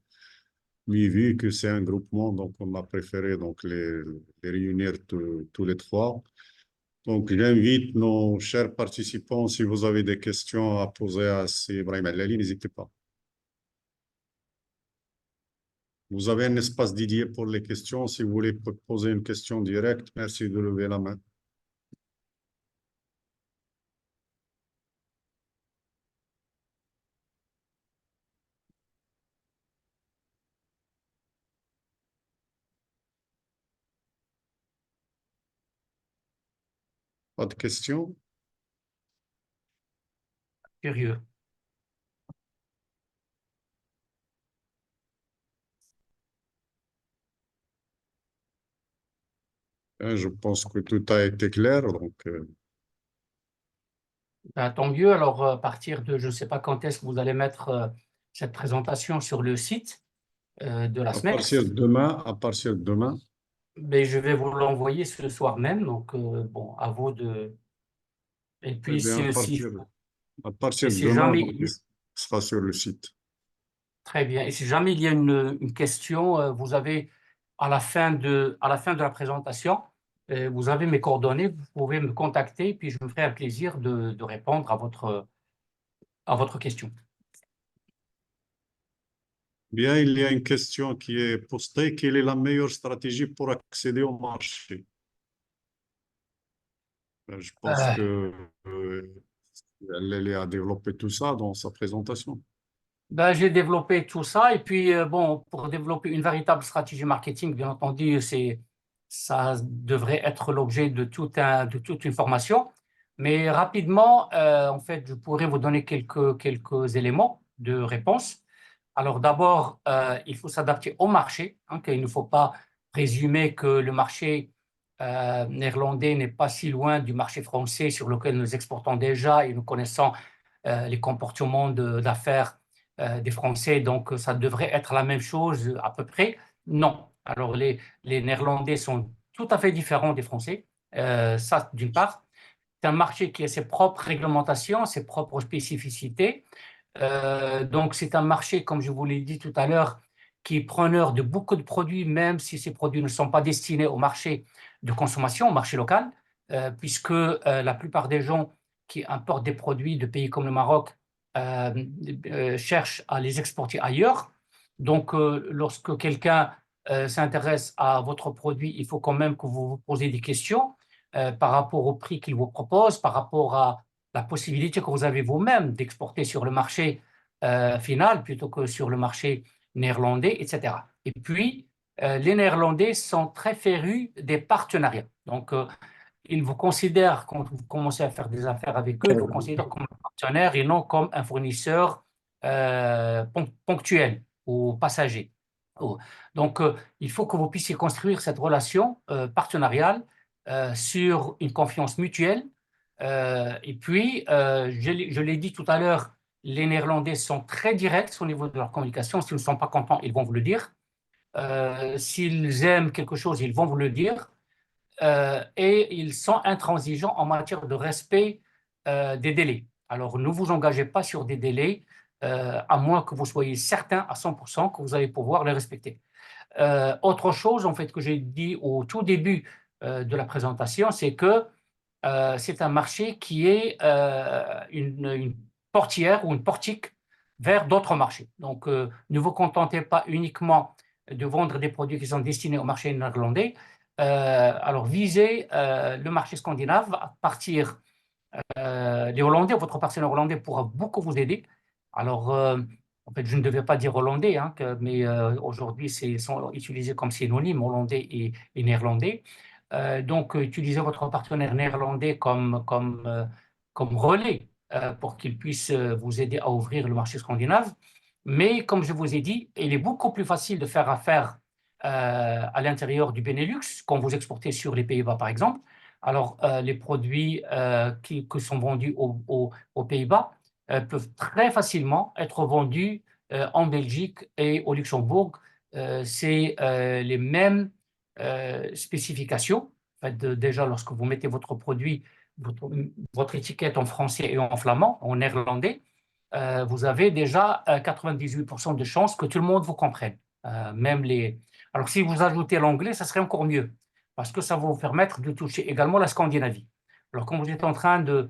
Mais vu que c'est un groupement, donc on a préféré donc les réunir tous les trois. Donc, j'invite nos chers participants, si vous avez des questions à poser à Ibrahim Allali, n'hésitez pas. Vous avez un espace dédié pour les questions. Si vous voulez poser une question directe, merci de lever la main. Pas de questions? Curieux. Je pense que tout a été clair. Donc, Ben, tant mieux. Alors, à partir de, je ne sais pas quand est-ce que vous allez mettre cette présentation sur le site de la SMEX, à partir de demain, mais je vais vous l'envoyer ce soir même. Donc, bon, à vous de. Et eh puis, bien, à partir de si demain, jamais, donc, il sera sur le site. très bien. Et si jamais il y a une question, vous avez à la fin de la présentation, vous avez mes coordonnées, vous pouvez me contacter, puis je me ferai un plaisir de répondre à votre question. Bien, il y a une question qui est postée. Quelle est la meilleure stratégie pour accéder au marché? Je pense que elle a développé tout ça dans sa présentation. Ben, j'ai développé tout ça et puis bon, pour développer une véritable stratégie marketing, bien entendu, ça devrait être l'objet de de toute une formation. Mais rapidement, en fait, je pourrais vous donner quelques éléments de réponse. Alors d'abord, il faut s'adapter au marché, hein, qu'il ne faut pas présumer que le marché néerlandais n'est pas si loin du marché français sur lequel nous exportons déjà et nous connaissons les comportements d'affaires des Français, donc ça devrait être la même chose à peu près. Non. Alors les Néerlandais sont tout à fait différents des Français, ça d'une part. C'est un marché qui a ses propres réglementations, ses propres spécificités. Donc c'est un marché, comme je vous l'ai dit tout à l'heure, qui est preneur de beaucoup de produits, même si ces produits ne sont pas destinés au marché de consommation, au marché local, puisque la plupart des gens qui importent des produits de pays comme le Maroc euh, cherchent à les exporter ailleurs. Donc, lorsque quelqu'un s'intéresse à votre produit, il faut quand même que vous vous posez des questions par rapport au prix qu'il vous propose, par rapport à la possibilité que vous avez vous-même d'exporter sur le marché final plutôt que sur le marché néerlandais, etc. Et puis, les Néerlandais sont très férus des partenariats. Donc, ils vous considèrent, quand vous commencez à faire des affaires avec eux, ils vous considèrent comme un partenaire et non comme un fournisseur ponctuel ou passager. Oh. Donc, il faut que vous puissiez construire cette relation partenariale sur une confiance mutuelle. Et puis, je l'ai dit tout à l'heure, les Néerlandais sont très directs au niveau de leur communication. S'ils ne sont pas contents, ils vont vous le dire. S'ils aiment quelque chose, ils vont vous le dire. Et ils sont intransigeants en matière de respect des délais. Alors, ne vous engagez pas sur des délais, à moins que vous soyez certain à 100% que vous allez pouvoir les respecter. Autre chose, en fait, que j'ai dit au tout début de la présentation, c'est que c'est un marché qui est une portière ou une portique vers d'autres marchés. Donc, ne vous contentez pas uniquement de vendre des produits qui sont destinés au marché néerlandais. Alors, visez le marché scandinave à partir les Hollandais. Votre partenaire hollandais pourra beaucoup vous aider. Alors, en fait, je ne devais pas dire hollandais, hein, mais aujourd'hui, ils sont utilisés comme synonyme, hollandais et néerlandais. Donc, utilisez votre partenaire néerlandais comme relais pour qu'il puisse vous aider à ouvrir le marché scandinave. Mais comme je vous ai dit, il est beaucoup plus facile de faire affaire à l'intérieur du Benelux quand vous exportez sur les Pays-Bas, par exemple. Alors, les produits qui sont vendus aux Pays-Bas peuvent très facilement être vendus en Belgique et au Luxembourg. C'est les mêmes spécifications. En fait, déjà, lorsque vous mettez votre produit, votre étiquette en français et en flamand, en néerlandais, vous avez déjà 98% de chances que tout le monde vous comprenne. Même les... Alors, si vous ajoutez l'anglais, ça serait encore mieux, parce que ça va vous permettre de toucher également la Scandinavie. Alors, quand vous êtes en train en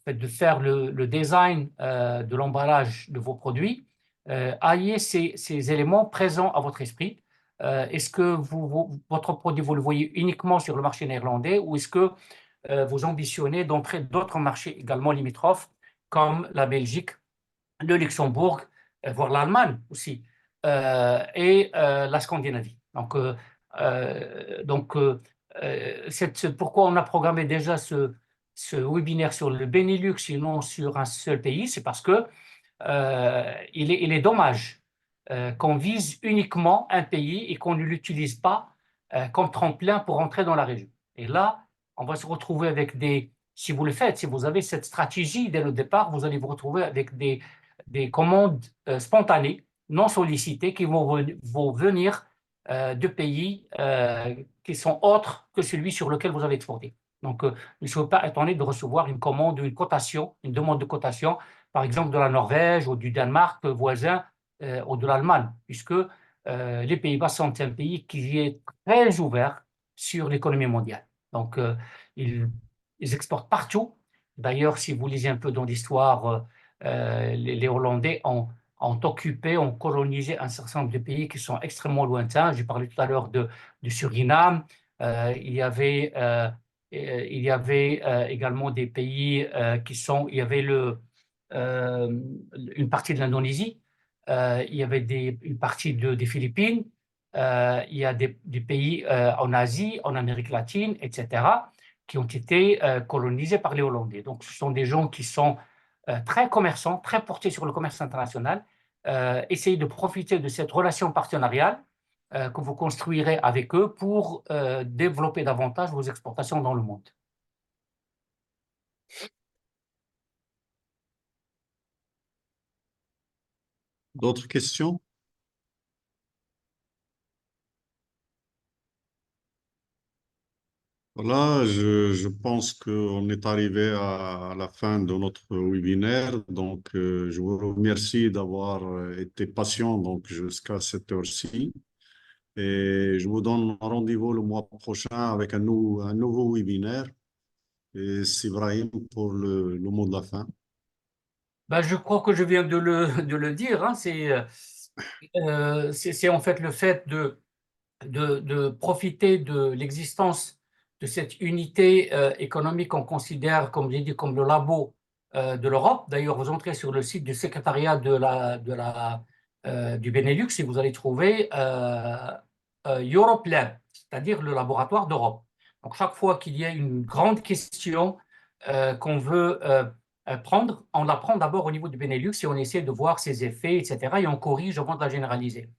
fait, de faire le design de l'emballage de vos produits, ayez ces éléments présents à votre esprit. Est-ce que votre produit, vous le voyez uniquement sur le marché néerlandais ou est-ce que vous ambitionnez d'entrer d'autres marchés également limitrophes comme la Belgique, le Luxembourg, voire l'Allemagne aussi, et la Scandinavie. C'est pourquoi on a programmé déjà ce webinaire sur le Benelux et non sur un seul pays, c'est parce que il est dommage qu'on vise uniquement un pays et qu'on ne l'utilise pas comme tremplin pour entrer dans la région. Et là, on va se retrouver avec si vous le faites, si vous avez cette stratégie dès le départ, vous allez vous retrouver avec des commandes spontanées, non sollicitées, qui vont venir de pays qui sont autres que celui sur lequel vous avez exporté. Donc, ne soyez pas étonné de recevoir une commande, une cotation, une demande de cotation, par exemple de la Norvège ou du Danemark voisin ou de l'Allemagne, puisque les Pays-Bas sont un pays qui est très ouvert sur l'économie mondiale. Donc, ils exportent partout. D'ailleurs, si vous lisez un peu dans l'histoire, les Hollandais ont occupé, ont colonisé un certain nombre de pays qui sont extrêmement lointains. J'ai parlé tout à l'heure du Suriname. Il y avait également des pays il y avait une partie de l'Indonésie, il y avait une partie des Philippines, il y a des pays en Asie, en Amérique latine, etc., qui ont été colonisés par les Hollandais. Donc, ce sont des gens qui sont très commerçants, très portés sur le commerce international. Essayez de profiter de cette relation partenariale que vous construirez avec eux pour développer davantage vos exportations dans le monde. D'autres questions? Voilà, je pense qu'on est arrivé à la fin de notre webinaire. Donc, je vous remercie d'avoir été patient donc, jusqu'à cette heure-ci. Et je vous donne rendez-vous le mois prochain avec un nouveau webinaire. Et c'est Ibrahim pour le mot de la fin. Ben, je crois que je viens de le dire. Hein, c'est en fait le fait de profiter de l'existence de cette unité économique qu'on considère, comme j'ai dit, comme le labo de l'Europe. D'ailleurs, vous entrez sur le site du secrétariat du Benelux et vous allez trouver EuropeLab, c'est-à-dire le laboratoire d'Europe. Donc, chaque fois qu'il y a une grande question qu'on veut prendre, on la prend d'abord au niveau du Benelux et on essaie de voir ses effets, etc. Et on corrige avant de la généraliser.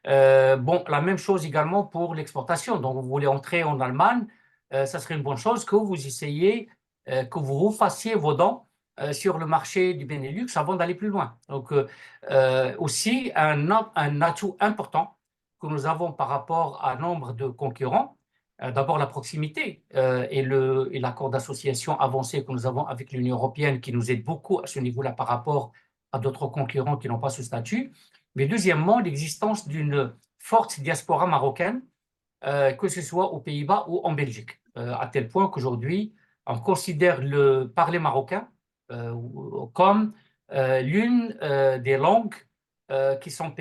Bon, la même chose également pour l'exportation. Donc, vous voulez entrer en Allemagne, ça serait une bonne chose que vous essayiez, que vous refassiez vos dents sur le marché du Benelux avant d'aller plus loin. Donc, aussi, un atout important que nous avons par rapport à nombre de concurrents, d'abord la proximité et l'accord d'association avancé que nous avons avec l'Union européenne qui nous aide beaucoup à ce niveau-là par rapport à d'autres concurrents qui n'ont pas ce statut. Mais deuxièmement, l'existence d'une forte diaspora marocaine, que ce soit aux Pays-Bas ou en Belgique, à tel point qu'aujourd'hui, on considère le parler marocain comme l'une des langues qui sont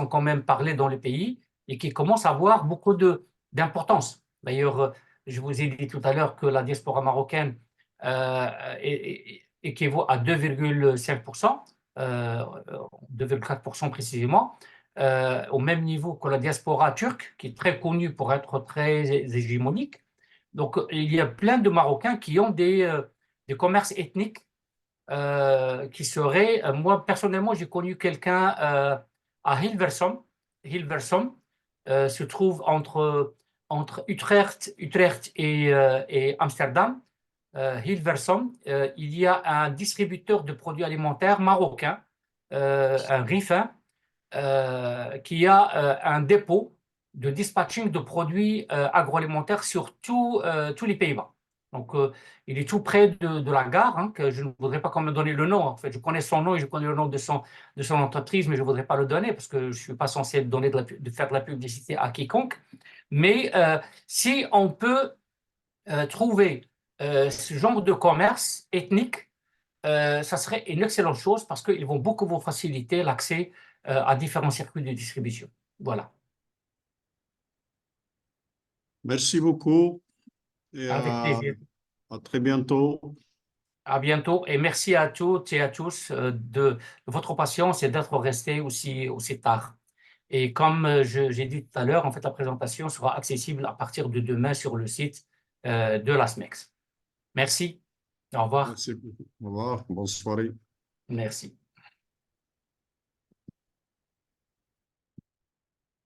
quand même parlées dans le pays et qui commencent à avoir beaucoup d'importance. D'ailleurs, je vous ai dit tout à l'heure que la diaspora marocaine équivaut à 2,5%, 2,4% précisément, au même niveau que la diaspora turque, qui est très connue pour être très hégémonique. Donc, il y a plein de Marocains qui ont des commerces ethniques qui seraient… moi, personnellement, j'ai connu quelqu'un à Hilversum. Hilversum se trouve entre Utrecht et Amsterdam. Hilversum, il y a un distributeur de produits alimentaires marocain, un Rifin, qui a un dépôt de dispatching de produits agroalimentaires sur tous les Pays-Bas. Donc, il est tout près de la gare, hein, que je ne voudrais pas qu'on me donne le nom. En fait, je connais son nom et je connais le nom de son entreprise, mais je ne voudrais pas le donner parce que je ne suis pas censé donner de faire de la publicité à quiconque. Mais si on peut trouver ce genre de commerce ethnique, ça serait une excellente chose parce qu'ils vont beaucoup vous faciliter l'accès à différents circuits de distribution. Voilà. Merci beaucoup et Avec plaisir. à très bientôt. À bientôt et merci à toutes et à tous de votre patience et d'être restés aussi tard. Et comme j'ai dit tout à l'heure, en fait, la présentation sera accessible à partir de demain sur le site de la SMEX. Merci. Au revoir. Merci beaucoup. Au revoir. Bonne soirée. Merci.